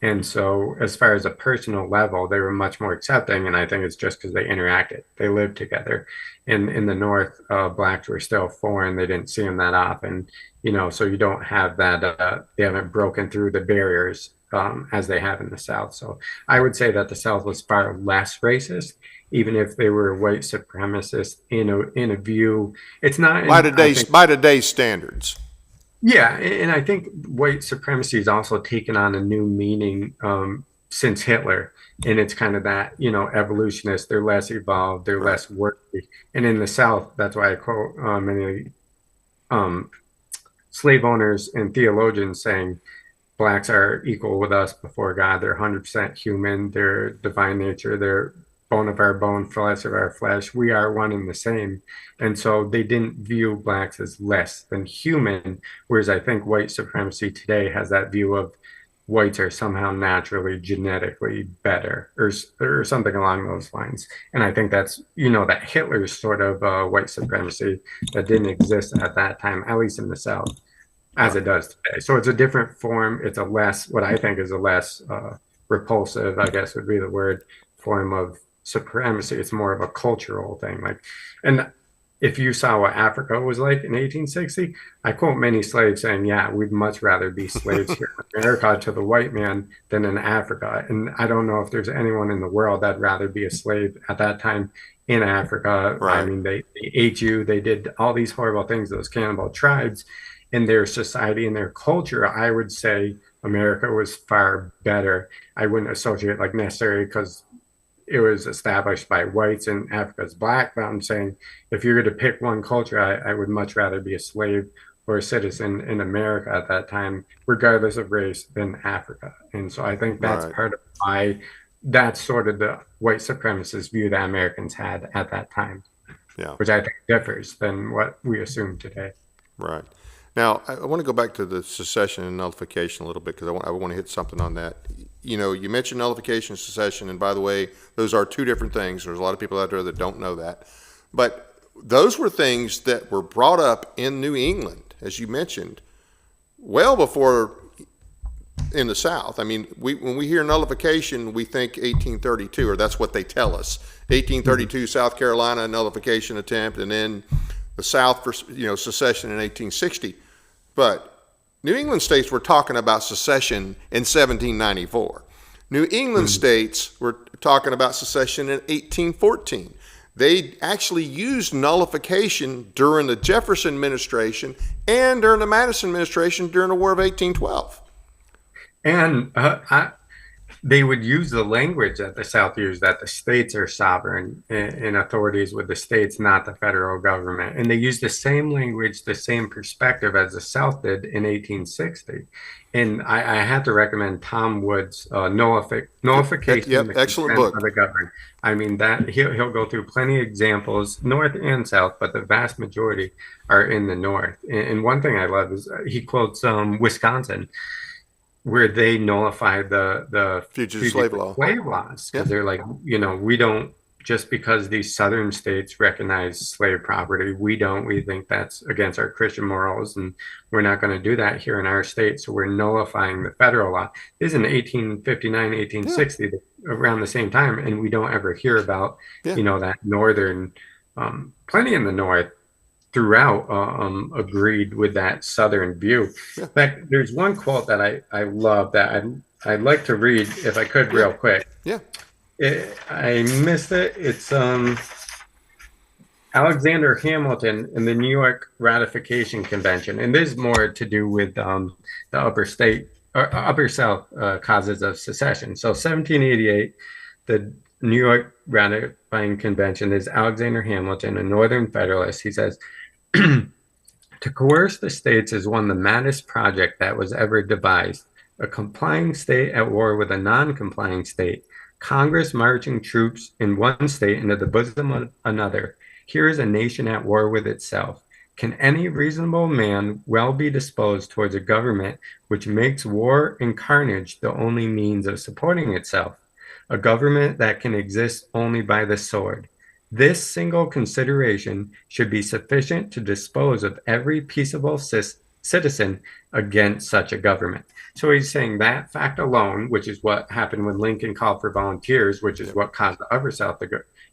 And so as far as a personal level, they were much more accepting. And I think it's just because they interacted. They lived together. In the North, blacks were still foreign. They didn't see them that often, so you don't have that, they haven't broken through the barriers as they have in the South. So I would say that the South was far less racist, even if they were white supremacists in a view. It's not by today's standards. Yeah, and I think white supremacy has also taken on a new meaning since Hitler, and it's kind of that, evolutionist. They're less evolved, they're less worthy. And in the South, that's why I quote many slave owners and theologians saying blacks are equal with us before God. They're 100% human. They're divine nature. They're bone of our bone, flesh of our flesh. We are one and the same. And so they didn't view blacks as less than human, whereas I think white supremacy today has that view of whites are somehow naturally, genetically better, or something along those lines. And I think that's, that Hitler's sort of white supremacy that didn't exist at that time, at least in the South, as it does today. So it's a different form. It's what I think is a less repulsive, I guess would be the word, form of supremacy. It's more of a cultural thing. And if you saw what Africa was like in 1860, I quote many slaves saying, yeah, we'd much rather be slaves here in America to the white man than in Africa. And I don't know if there's anyone in the world that'd rather be a slave at that time in Africa. Right. I mean, they ate you. They did all these horrible things, those cannibal tribes. In their society and their culture, I would say America was far better. I wouldn't associate necessarily because it was established by whites and Africa's black, but I'm saying if you're going to pick one culture, I would much rather be a slave or a citizen in America at that time, regardless of race, than Africa. And so I think that's part of why that's sort of the white supremacist view that Americans had at that time, which I think differs than what we assume today. Right. Now, I want to go back to the secession and nullification a little bit because I want to hit something on that. you mentioned nullification and secession, and by the way, those are two different things. There's a lot of people out there that don't know that. But those were things that were brought up in New England, as you mentioned, well before in the South. I mean, when we hear nullification, we think 1832, or that's what they tell us. 1832 South Carolina nullification attempt, and then the South for secession in 1860. But New England states were talking about secession in 1794. New England states were talking about secession in 1814. They actually used nullification during the Jefferson administration and during the Madison administration during the War of 1812. And they would use the language that the South used, that the states are sovereign and authorities with the states, not the federal government. And they used the same language, the same perspective as the South did in 1860. And I had to recommend Tom Wood's Nullification. Yep, excellent book. Of the Government. I mean, that he'll go through plenty of examples, North and South, but the vast majority are in the North. And one thing I love is he quotes Wisconsin, where they nullified the fugitive slave laws. Because they're like, we don't, just because these southern states recognize slave property, we think that's against our Christian morals, and we're not going to do that here in our state. So we're nullifying the federal law. This is in 1859, 1860, around the same time, and we don't ever hear about, that northern, plenty in the North throughout agreed with that southern view. In fact, there's one quote that I love that I'd like to read if I could real quick. I missed it. It's Alexander Hamilton in the New York Ratification Convention, and this is more to do with the upper South causes of secession. So 1788, the New York Ratifying Convention is Alexander Hamilton, a Northern Federalist. He says, to coerce the states is the maddest project that was ever devised. A complying state at war with a non-complying state. Congress marching troops in one state into the bosom of another. Here is a nation at war with itself. Can any reasonable man well be disposed towards a government which makes war and carnage the only means of supporting itself? A government that can exist only by the sword. This single consideration should be sufficient to dispose of every peaceable citizen against such a government. So he's saying that fact alone, which is what happened when Lincoln called for volunteers, which is what caused the upper South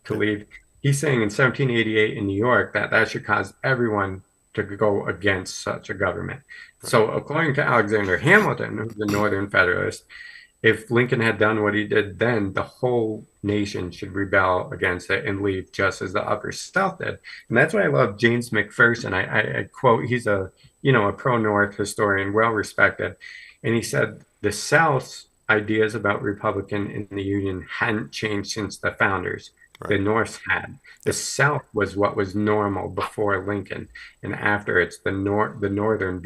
to leave. He's saying in 1788 in New York that should cause everyone to go against such a government. So according to Alexander Hamilton, who's the Northern Federalist, if Lincoln had done what he did then, the whole nation should rebel against it and leave, just as the upper South did. And that's why I love James McPherson. I quote, he's a pro-North historian, well-respected. And he said, the South's ideas about Republican in the Union hadn't changed since the founders. The North had. The South was what was normal before Lincoln. And after, it's the northern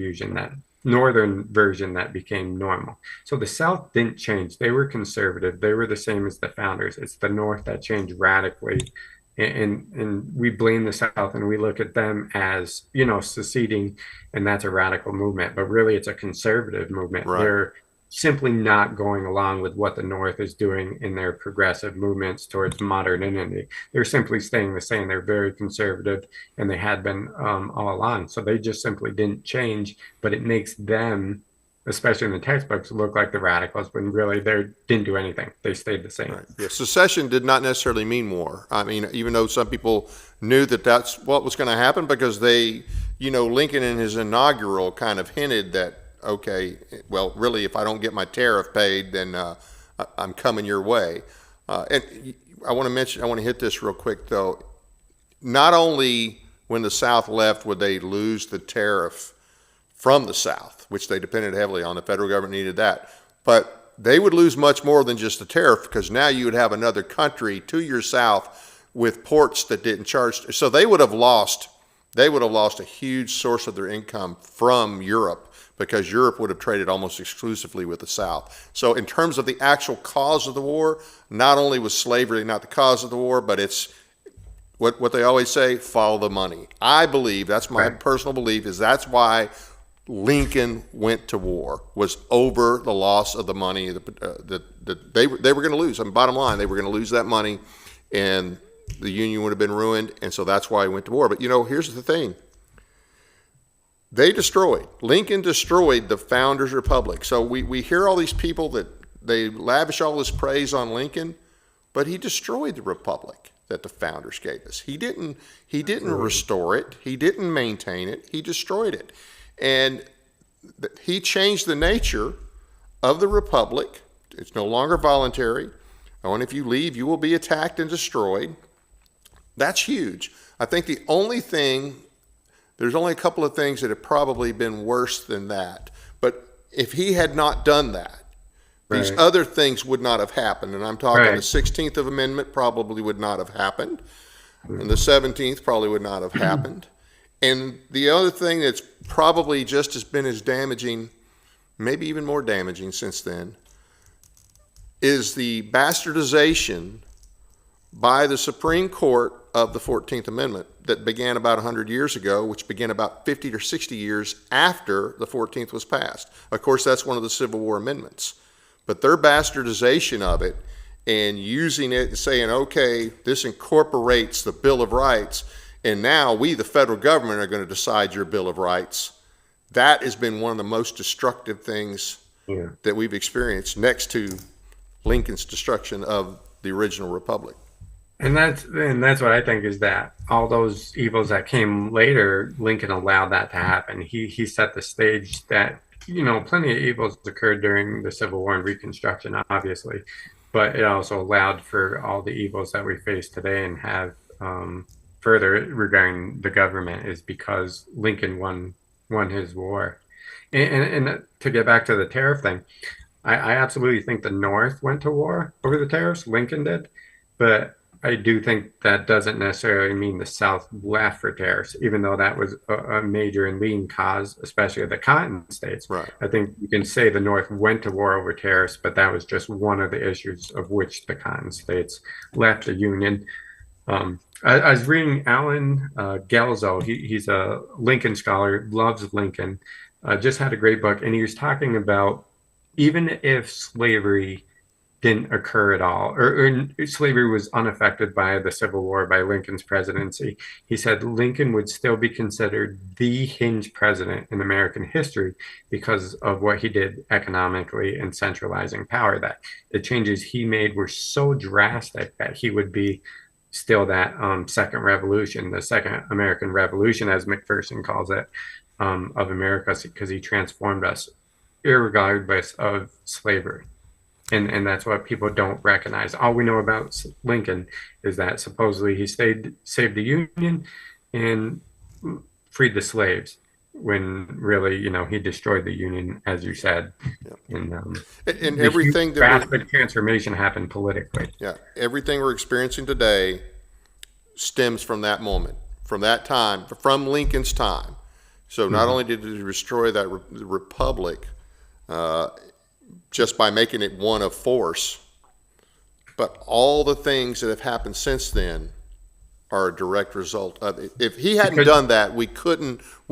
version that became normal. So the South didn't change. They were conservative. They were the same as the founders. It's the North that changed radically. And we blame the South and we look at them as, seceding, and that's a radical movement. But really, it's a conservative movement. They're simply not going along with what the North is doing in their progressive movements towards modernity. They're simply staying the same. They're very conservative, and they had been all along. So they just simply didn't change, but it makes them, especially in the textbooks, look like the radicals, when really they didn't do anything. They stayed the same. Yeah, secession did not necessarily mean war. I mean, even though some people knew that that's what was going to happen, because they, Lincoln in his inaugural kind of hinted that, okay, well, really, if I don't get my tariff paid, then I'm coming your way. And I want to hit this real quick, though. Not only when the South left would they lose the tariff from the South, which they depended heavily on, the federal government needed that, but they would lose much more than just the tariff, because now you would have another country to your south with ports that didn't charge. So they would have lost a huge source of their income from Europe, because Europe would have traded almost exclusively with the South. So in terms of the actual cause of the war, not only was slavery not the cause of the war, but it's what they always say, follow the money. I believe, that's my personal belief, is that's why Lincoln went to war was over the loss of the money that they were going to lose. I mean, bottom line, they were going to lose that money, and the Union would have been ruined, and so that's why he went to war. But here's the thing: Lincoln destroyed the Founders Republic. So we hear all these people that they lavish all this praise on Lincoln, but he destroyed the republic that the founders gave us. He didn't restore it. He didn't maintain it. He destroyed it. And he changed the nature of the republic. It's no longer voluntary. And if you leave, you will be attacked and destroyed. That's huge. I think there's only a couple of things that have probably been worse than that. But if he had not done that, these other things would not have happened. And I'm talking the 16th Amendment probably would not have happened. And the 17th probably would not have happened. And the other thing that's probably just has been as damaging, maybe even more damaging since then, is the bastardization by the Supreme Court of the 14th Amendment that began about 100 years ago, which began about 50 or 60 years after the 14th was passed. Of course, that's one of the Civil War amendments. But their bastardization of it and using it and saying, okay, this incorporates the Bill of Rights, and now we, the federal government, are going to decide your Bill of Rights. That has been one of the most destructive things that we've experienced, next to Lincoln's destruction of the original republic. And that's what I think, is that all those evils that came later, Lincoln allowed that to happen. He set the stage that, plenty of evils occurred during the Civil War and Reconstruction, obviously, but it also allowed for all the evils that we face today and have further regarding the government, is because Lincoln won his war. And to get back to the tariff thing, I absolutely think the North went to war over the tariffs. Lincoln did, but I do think that doesn't necessarily mean the South left for tariffs, even though that was a major and leading cause, especially of the Cotton states. Right. I think you can say the North went to war over tariffs, but that was just one of the issues of which the Cotton states left the Union. I was reading Alan Gelzo. He's a Lincoln scholar, loves Lincoln, just had a great book, and he was talking about, even if slavery didn't occur at all, or slavery was unaffected by the Civil War, by Lincoln's presidency, he said Lincoln would still be considered the hinge president in American history because of what he did economically and centralizing power. That the changes he made were so drastic that he would be still that second revolution, the second American Revolution, as McPherson calls it, of America, because he transformed us irregardless of slavery. And that's what people don't recognize. All we know about Lincoln is that supposedly he saved the Union and freed the slaves, when really, he destroyed the Union, as you said. And everything drastic transformation happened politically. Yeah, everything we're experiencing today stems from that moment, from that time, from Lincoln's time. So not only did he destroy that republic just by making it one of force, but all the things that have happened since then are a direct result of it. If he hadn't done that, we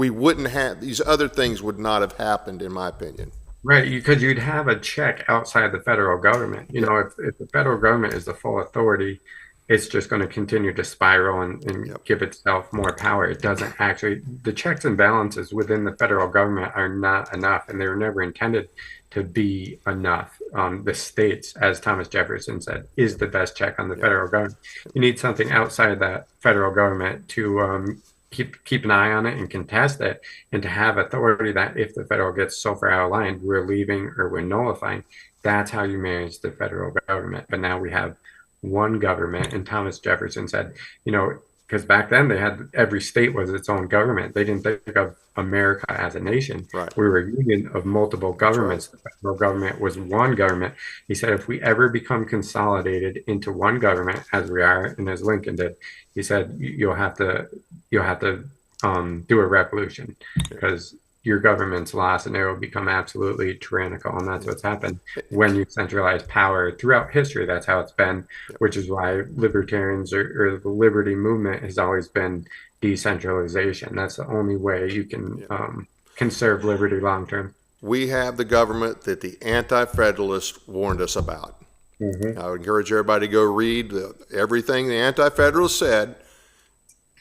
wouldn't have, these other things would not have happened, in my opinion. Right, because you'd have a check outside the federal government. If the federal government is the full authority, it's just going to continue to spiral and give itself more power. It doesn't actually, the checks and balances within the federal government are not enough, and they were never intended to be enough. The states, as Thomas Jefferson said, is the best check on the federal government. You need something outside that federal government to keep an eye on it and contest it, and to have authority that if the federal gets so far out of line, we're leaving or we're nullifying. That's how you manage the federal government. But now we have one government, and Thomas Jefferson said, because back then they had, every state was its own government. They didn't think of America as a nation. Right. We were a union of multiple governments. Right. The federal government was one government. He said, if we ever become consolidated into one government, as we are, and as Lincoln did, he said, you'll have to do a revolution, because your government's lost and it will become absolutely tyrannical. And that's what's happened when you centralize power throughout history. That's how it's been, which is why libertarians or the liberty movement has always been decentralization. That's the only way you can conserve liberty long term. We have the government that the Anti-Federalists warned us about. Hmm. I would encourage everybody to go read everything the Anti-Federalists said,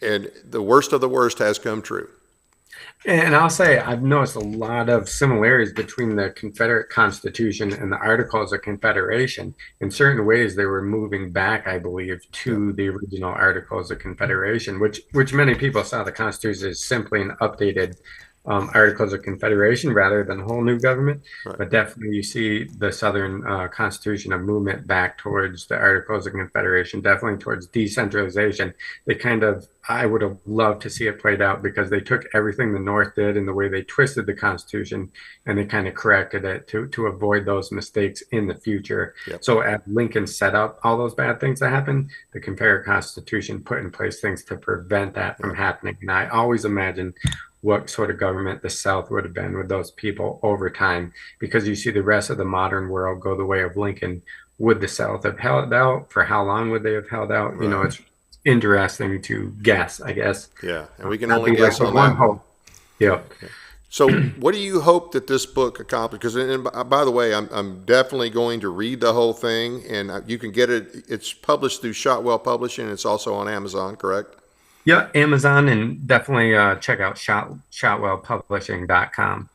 and the worst of the worst has come true. And I'll say I've noticed a lot of similarities between the Confederate Constitution and the Articles of Confederation. In certain ways, they were moving back, I believe, Yeah, to the original Articles of Confederation, which many people saw the Constitution as simply an updated Articles of Confederation rather than a whole new government. right. But definitely, you see the Southern Constitution a movement back towards the Articles of Confederation, definitely towards decentralization. They kind of, I would have loved to see it played out because they took everything the North did and the way they twisted the Constitution and they kind of corrected it to avoid those mistakes in the future. Yep. So as Lincoln set up all those bad things that happened, the Confederate Constitution put in place things to prevent that from happening. And I always imagine what sort of government the South would have been with those people over time, because you see the rest of the modern world go the way of Lincoln. Would the South have held out? For how long would they have held out? You know, Right. it's interesting to guess, I guess. Yeah, and we can Not only be like guess the on one that one. hope. Yeah. So, what do you hope that this book accomplishes? Because, and by the way, I'm definitely going to read the whole thing, and you can get it. It's published through Shotwell Publishing. It's also on Amazon, correct? Yeah, Amazon, and definitely check out shotwellpublishing.com.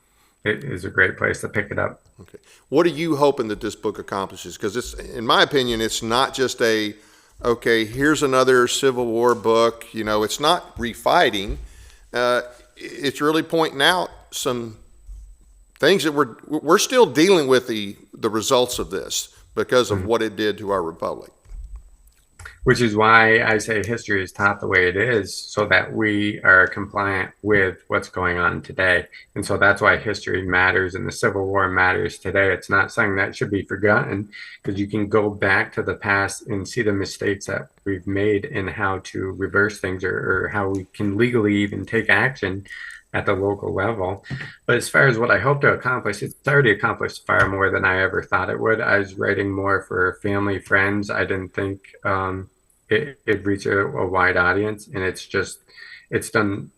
It is a great place to pick it up. Okay. What are you hoping that this book accomplishes? Because it's, in my opinion, it's not just okay, here's another Civil War book. You know, it's not refighting. It's really pointing out some things that we're still dealing with the results of this because of what it did to our republic. Which is why I say history is taught the way it is, so that we are compliant with what's going on today. And so that's why history matters and the Civil War matters today. It's not something that should be forgotten, because you can go back to the past and see the mistakes that we've made and how to reverse things, or how we can legally even take action at the local level. But as far as what I hope to accomplish, it's already accomplished far more than I ever thought it would. I was writing more for family, friends. I didn't think it'd reach a wide audience, and it's done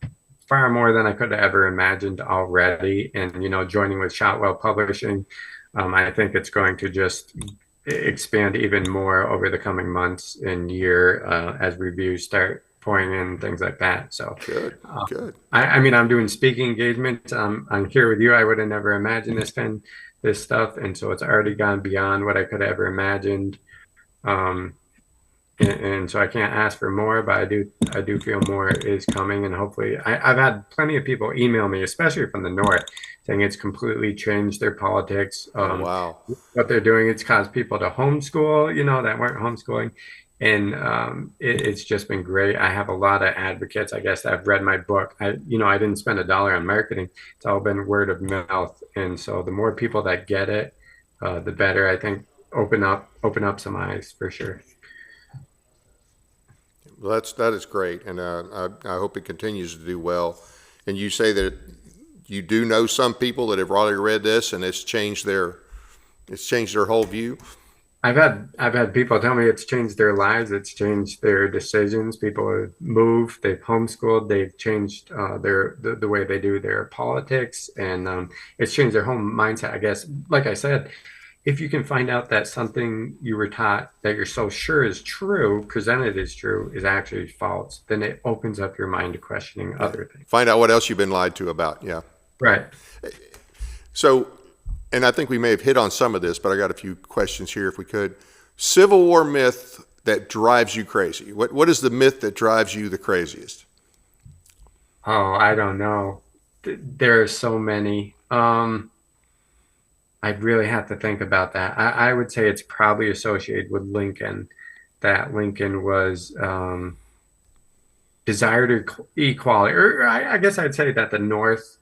far more than I could have ever imagined already. And, you know, joining with Shotwell Publishing, I think it's going to just expand even more over the coming months and year as reviews start pouring in, things like that. So Good, good. I mean, I'm doing speaking engagements. I'm here with you. I would have never imagined this stuff, and so it's already gone beyond what I could have ever imagined. And so I can't ask for more, but I do feel more is coming, and hopefully I've had plenty of people email me, especially from the North, saying it's completely changed their politics. Oh, wow. What they're doing, it's caused people to homeschool, you know, that weren't homeschooling. And it's just been great. I have a lot of advocates, I guess, that have read my book. I didn't spend a dollar on marketing. It's all been word of mouth. And so the more people that get it, the better. I think open up some eyes for sure. Well, that is great, and I hope it continues to do well. And you say that you do know some people that have already read this, and it's changed their whole view. I've had people tell me it's changed their lives, it's changed their decisions. People have moved, they've homeschooled, they've changed the way they do their politics, and it's changed their whole mindset. I guess, like I said, if you can find out that something you were taught that you're so sure is true, presented as true, is actually false, then it opens up your mind to questioning other things. Find out what else you've been lied to about. Yeah. Right. So, and I think we may have hit on some of this, but I got a few questions here if we could. Civil War myth that drives you crazy. What is the myth that drives you the craziest? Oh, I don't know. There are so many. I'd really have to think about that. I would say it's probably associated with Lincoln, that Lincoln was desired equality. Or I guess I'd say that the North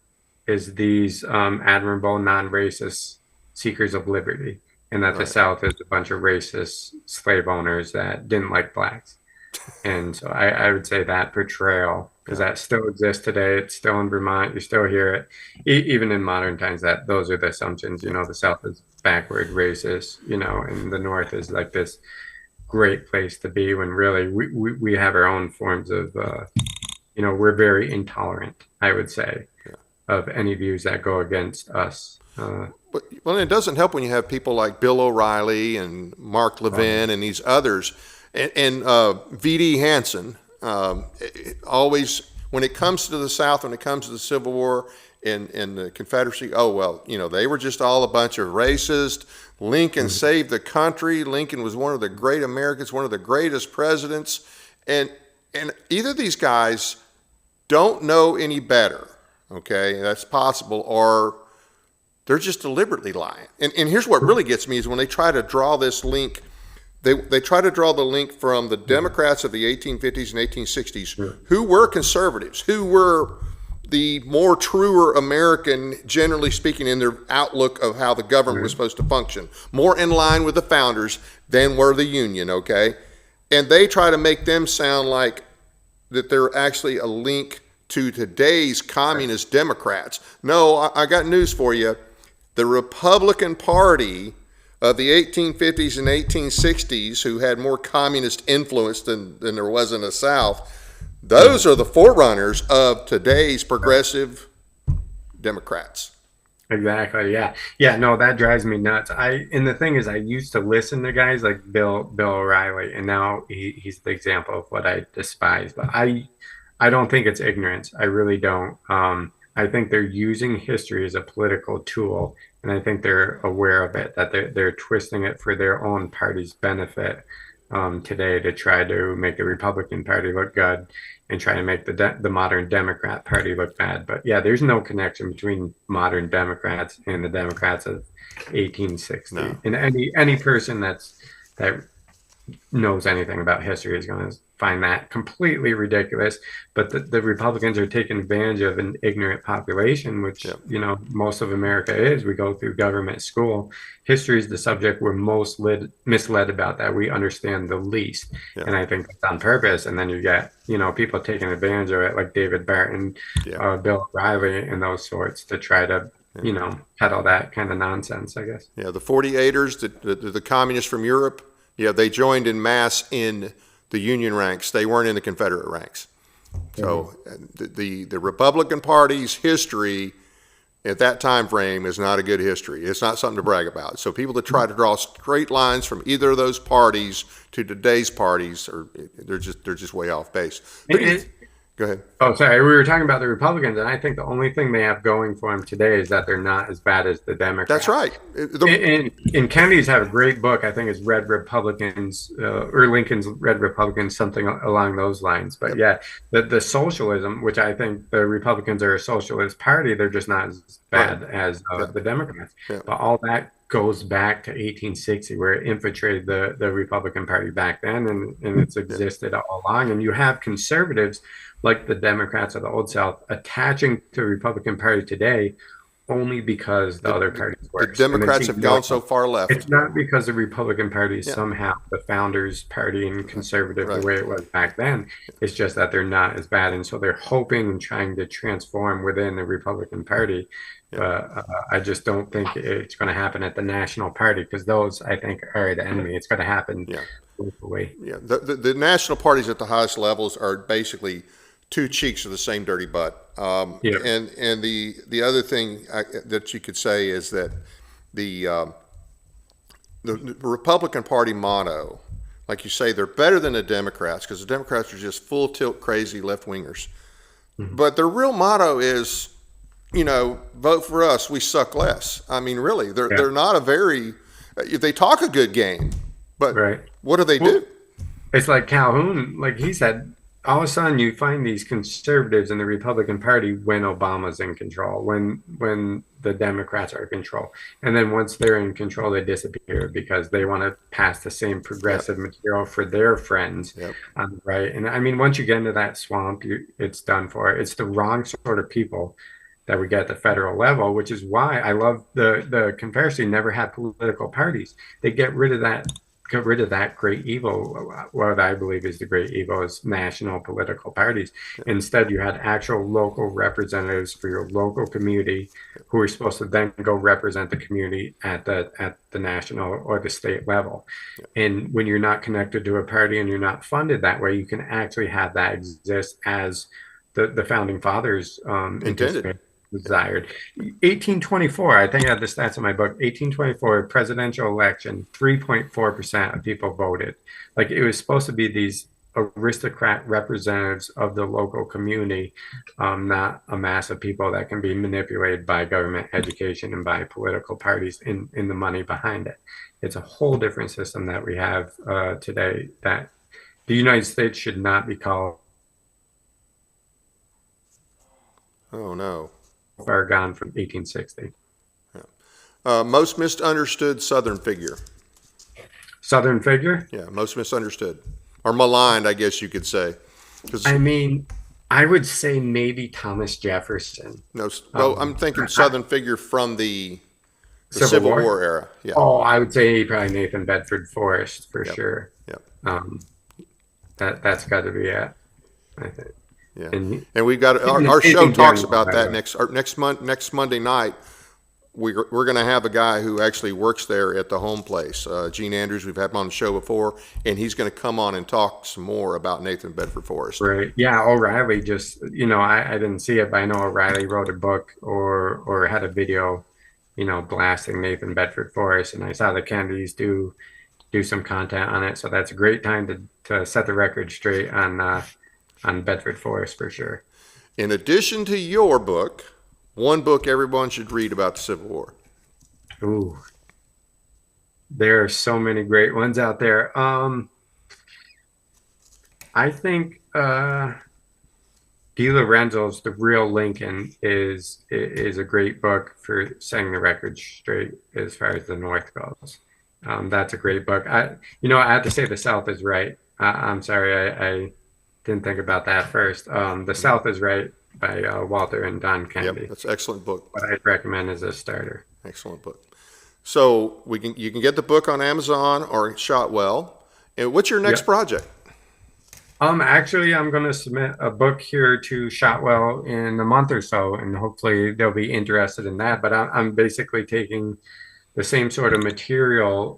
is these admirable, non-racist seekers of liberty, and that the South is a bunch of racist slave owners that didn't like blacks. And so I would say that portrayal, because that still exists today. It's still in Vermont. You still hear it, even in modern times, that those are the assumptions. You know, the South is backward, racist, you know, and the North is like this great place to be, when really we have our own forms of, we're very intolerant, I would say. of any views that go against us. But, well, it doesn't help when you have people like Bill O'Reilly and Mark Levin and these others, and V.D. Hansen. Always, when it comes to the South, when it comes to the Civil War and the Confederacy, oh, well, they were just all a bunch of racists. Lincoln saved the country. Lincoln was one of the great Americans, one of the greatest presidents. And either these guys don't know any better, okay, that's possible, or they're just deliberately lying. And here's what really gets me is when they try to draw this link, they try to draw the link from the Democrats of the 1850s and 1860s, who were conservatives, who were the more truer American, generally speaking, in their outlook of how the government was supposed to function, more in line with the founders than were the Union, okay? And they try to make them sound like that they're actually a link to today's communist Democrats. No, I got news for you. The Republican Party of the 1850s and 1860s, who had more communist influence than there was in the South, those are the forerunners of today's progressive Democrats. Exactly. Yeah. Yeah. No, that drives me nuts. And the thing is, I used to listen to guys like Bill O'Reilly, and now he's the example of what I despise. But I don't think it's ignorance. I really don't. I think they're using history as a political tool, and I think they're aware of it, that they're twisting it for their own party's benefit today, to try to make the Republican Party look good and try to make the modern Democrat Party look bad. But yeah, there's no connection between modern Democrats and the Democrats of 1860. No. And any person that knows anything about history is going to find that completely ridiculous. But the Republicans are taking advantage of an ignorant population, which most of America is. We go through government school. History is the subject we're most misled about, that we understand the least. And I think that's on purpose. And then you get people taking advantage of it, like David Barton, Bill O'Reilly, and those sorts, to try to peddle that kind of nonsense, I guess. Yeah, the 48ers, the communists from Europe, they joined in mass in the Union ranks. They weren't in the Confederate ranks. So the Republican Party's history at that time frame is not a good history. It's not something to brag about. So people that try to draw straight lines from either of those parties to today's parties, they're just way off base. Go ahead. Oh, sorry. We were talking about the Republicans, and I think the only thing they have going for them today is that they're not as bad as the Democrats. That's right. And Kennedy's have a great book. I think it's Red Republicans, or Lincoln's Red Republicans, something along those lines. But the socialism, which I think the Republicans are a socialist party, they're just not as bad as the Democrats. Yeah. But all that goes back to 1860, where it infiltrated the Republican Party back then, and it's existed all along. And you have conservatives like the Democrats of the Old South attaching to the Republican Party today only because the other parties work. The Democrats have gone so far left. It's not because the Republican Party is somehow the founders' party and conservative the way it was back then. It's just that they're not as bad. And so they're hoping and trying to transform within the Republican Party. But I just don't think it's going to happen at the National Party, because those, I think, are the enemy. It's going to happen both the way. Yeah, the national parties at the highest levels are basically two cheeks of the same dirty butt. And the other thing that you could say is that the Republican Party motto, like you say, they're better than the Democrats, because the Democrats are just full tilt crazy left wingers. Mm-hmm. But their real motto is, vote for us, we suck less. I mean, really, they're not a very, they talk a good game, but what do they do? It's like Calhoun, like he said, all of a sudden you find these conservatives in the Republican Party when Obama's in control, when the Democrats are in control. And then once they're in control, they disappear because they want to pass the same progressive material for their friends. Right. And I mean, once you get into that swamp, it's done for. It's the wrong sort of people that we get at the federal level, which is why I love the Confederacy never had political parties. They get rid of that great evil. What I believe is the great evil is national political parties. Instead, you had actual local representatives for your local community who were supposed to then go represent the community at the national or the state level. And when you're not connected to a party and you're not funded that way, you can actually have that exist as the founding fathers intended. desired. 1824, I think I have the stats in my book. 1824 presidential election, 3.4% of people voted. Like it was supposed to be these aristocrat representatives of the local community, not a mass of people that can be manipulated by government education and by political parties in the money behind it. It's a whole different system that we have today that the United States should not be called Oh, no. far gone from 1860. Most misunderstood Southern figure. Southern figure? Yeah, most misunderstood. Or maligned, I guess you could say. 'Cause, I mean, I would say maybe Thomas Jefferson. no, well, I'm thinking Southern figure from the Civil War era. Yeah, Oh, I would say probably Nathan Bedford Forrest for Yep. sure. Yep. That's got to be it, I think. yeah. And And we've got our in show talks general, about by that the way. next Monday night. We're going to have a guy who actually works there at the home place, Gene Andrews. We've had him on the show before, and he's going to come on and talk some more about Nathan Bedford Forrest. Right. Yeah, O'Reilly just, I didn't see it, but I know O'Reilly wrote a book or had a video, blasting Nathan Bedford Forrest, and I saw the Kennedys do some content on it. So that's a great time to set the record straight on Bedford Forrest for sure. In addition to your book, one book everyone should read about the Civil War. Ooh, there are so many great ones out there. I think DiLorenzo's The Real Lincoln is a great book for setting the record straight as far as the North goes. That's a great book. I have to say the South is right. I'm sorry, I didn't think about that first. The South is right by Walter and Don Kennedy. Yep, that's an excellent book. What I'd recommend as a starter. Excellent book. So you can get the book on Amazon or Shotwell. And what's your next project? Actually, I'm going to submit a book here to Shotwell in a month or so, and hopefully they'll be interested in that. But I'm basically taking the same sort of material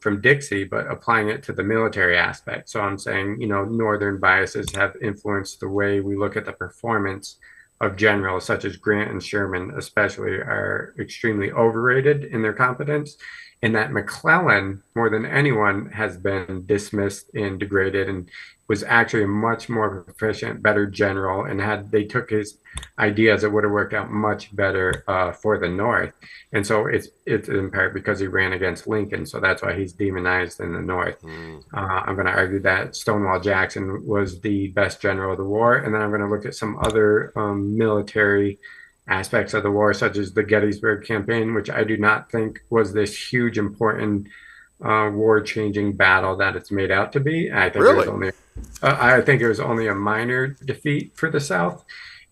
from Dixie, but applying it to the military aspect. So I'm saying, Northern biases have influenced the way we look at the performance of generals such as Grant and Sherman, especially, are extremely overrated in their competence. And that McClellan, more than anyone, has been dismissed and degraded and was actually a much more proficient, better general. And had they took his ideas, it would have worked out much better for the North. And so it's in part because he ran against Lincoln. So that's why he's demonized in the North. I'm going to argue that Stonewall Jackson was the best general of the war. And then I'm going to look at some other military aspects of the war, such as the Gettysburg campaign, which I do not think was this huge, important war-changing battle that it's made out to be. I think I think it was only a minor defeat for the South,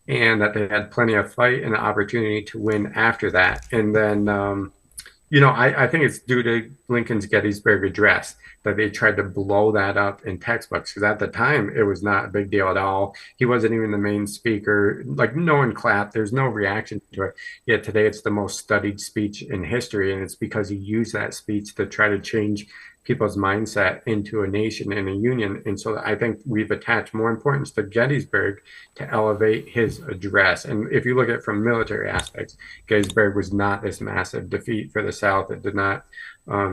and that they had plenty of fight and opportunity to win after that. And then, I think it's due to Lincoln's Gettysburg Address that they tried to blow that up in textbooks, because at the time it was not a big deal at all. He wasn't even the main speaker. Like, no one clapped. There's no reaction to it. Yet today it's the most studied speech in history, and it's because he used that speech to try to change people's mindset into a nation and a union. And so I think we've attached more importance to Gettysburg to elevate his address. And if you look at it from military aspects, Gettysburg was not this massive defeat for the South. It did not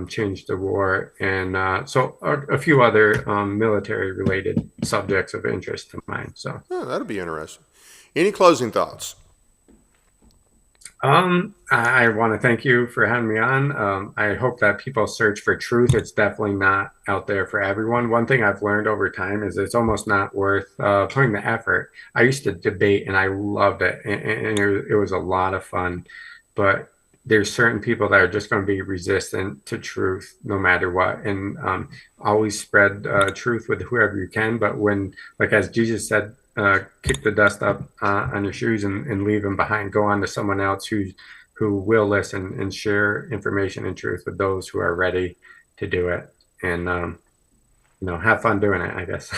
change the war. And so a few other military related subjects of interest to mine. So That'll be interesting. Any closing thoughts? I want to thank you for having me on. I hope that people search for truth. It's definitely not out there for everyone. One thing I've learned over time is it's almost not worth putting the effort. I used to debate and I loved it, and it was a lot of fun. But there's certain people that are just going to be resistant to truth no matter what. And always spread truth with whoever you can. But when, like as Jesus said, kick the dust up on your shoes and leave them behind. Go on to someone else who will listen and share information and truth with those who are ready to do it. And have fun doing it, I guess.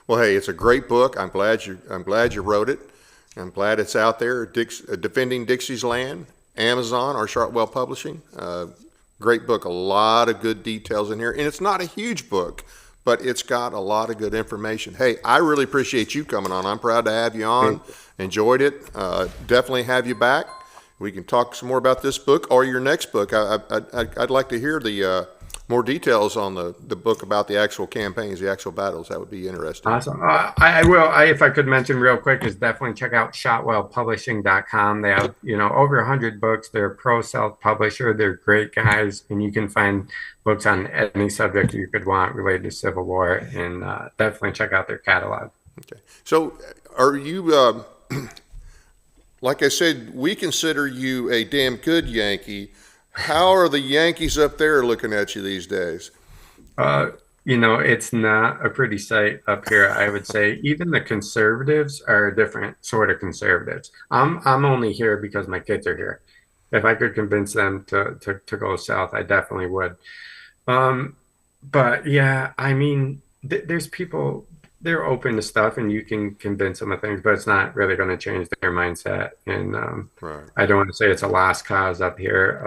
Well, hey, it's a great book. I'm glad you wrote it. I'm glad it's out there. Defending Dixie's Land, Amazon or Shotwell Publishing. Great book. A lot of good details in here, and it's not a huge book, but it's got a lot of good information. Hey, I really appreciate you coming on. I'm proud to have you on. Enjoyed it. Definitely have you back. We can talk some more about this book or your next book. I'd like to hear the more details on the book about the actual campaigns, the actual battles. That would be interesting. Awesome. I will, if I could mention real quick, is definitely check out shotwellpublishing.com. They have, over 100 books. They're a pro self-publisher. They're great guys, and you can find books on any subject you could want related to Civil War, and definitely check out their catalog. Okay. So are you, like I said, we consider you a damn good Yankee. How are the Yankees up there looking at you these days? It's not a pretty sight up here, I would say. Even the conservatives are a different sort of conservatives. I'm only here because my kids are here. If I could convince them to go south, I definitely would. But yeah, I mean, there's people, they're open to stuff and you can convince them of things, but it's not really going to change their mindset. And Right. I don't want to say it's a lost cause up here.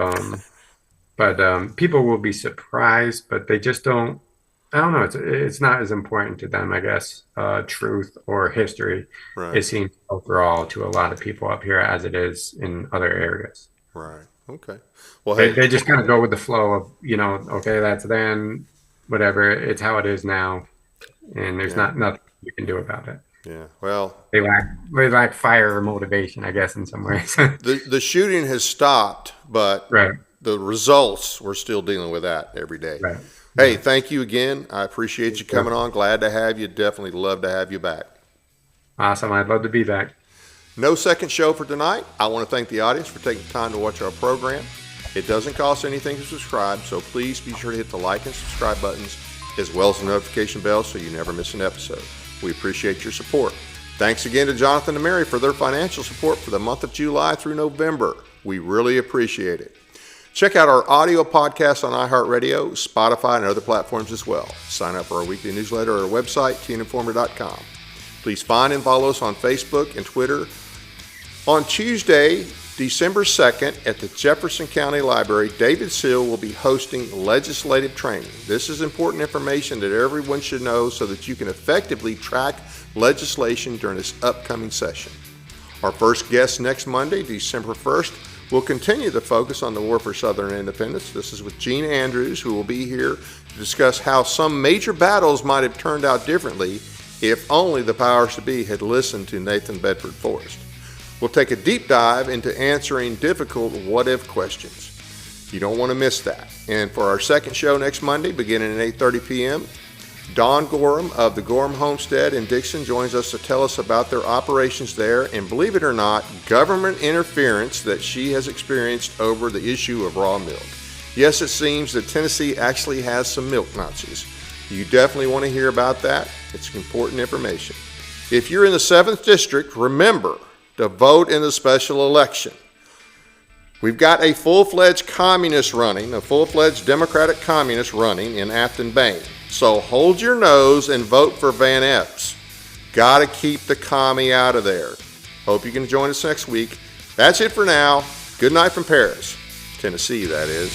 But people will be surprised, but they just don't. I don't know. It's not as important to them, I guess. Truth or history, Right. it seems overall to a lot of people up here as it is in other areas. Right. Okay. Well, They, hey, they just kind of go with the flow of, okay, that's then, whatever. It's how it is now, and there's nothing you can do about it. yeah. Well, They lack fire or motivation, I guess, in some ways. the shooting has stopped, but Right. the results, we're still dealing with that every day. Right. Hey, thank you again. I appreciate you coming on. Glad to have you. Definitely love to have you back. Awesome. I'd love to be back. No second show for tonight. I want to thank the audience for taking the time to watch our program. It doesn't cost anything to subscribe, so please be sure to hit the like and subscribe buttons as well as the notification bell so you never miss an episode. We appreciate your support. Thanks again to Jonathan and Mary for their financial support for the month of July through November. We really appreciate it. Check out our audio podcast on iHeartRadio, Spotify, and other platforms as well. Sign up for our weekly newsletter at our website, teeninformer.com. Please find and follow us on Facebook and Twitter. On Tuesday, December 2nd, at the Jefferson County Library, David Seal will be hosting legislative training. This is important information that everyone should know so that you can effectively track legislation during this upcoming session. Our first guest next Monday, December 1st, will continue the focus on the War for Southern Independence. This is with Gene Andrews, who will be here to discuss how some major battles might have turned out differently if only the powers to be had listened to Nathan Bedford Forrest. We'll take a deep dive into answering difficult what-if questions. You don't want to miss that. And for our second show next Monday, beginning at 8:30 p.m., Don Gorham of the Gorham Homestead in Dixon joins us to tell us about their operations there and, believe it or not, government interference that she has experienced over the issue of raw milk. Yes, it seems that Tennessee actually has some milk Nazis. You definitely want to hear about that. It's important information. If you're in the 7th District, remember to vote in the special election. We've got a full-fledged communist running, a full-fledged Democratic communist running in Afton Bain. So hold your nose and vote for Van Epps. Got to keep the commie out of there. Hope you can join us next week. That's it for now. Good night from Paris, Tennessee, that is.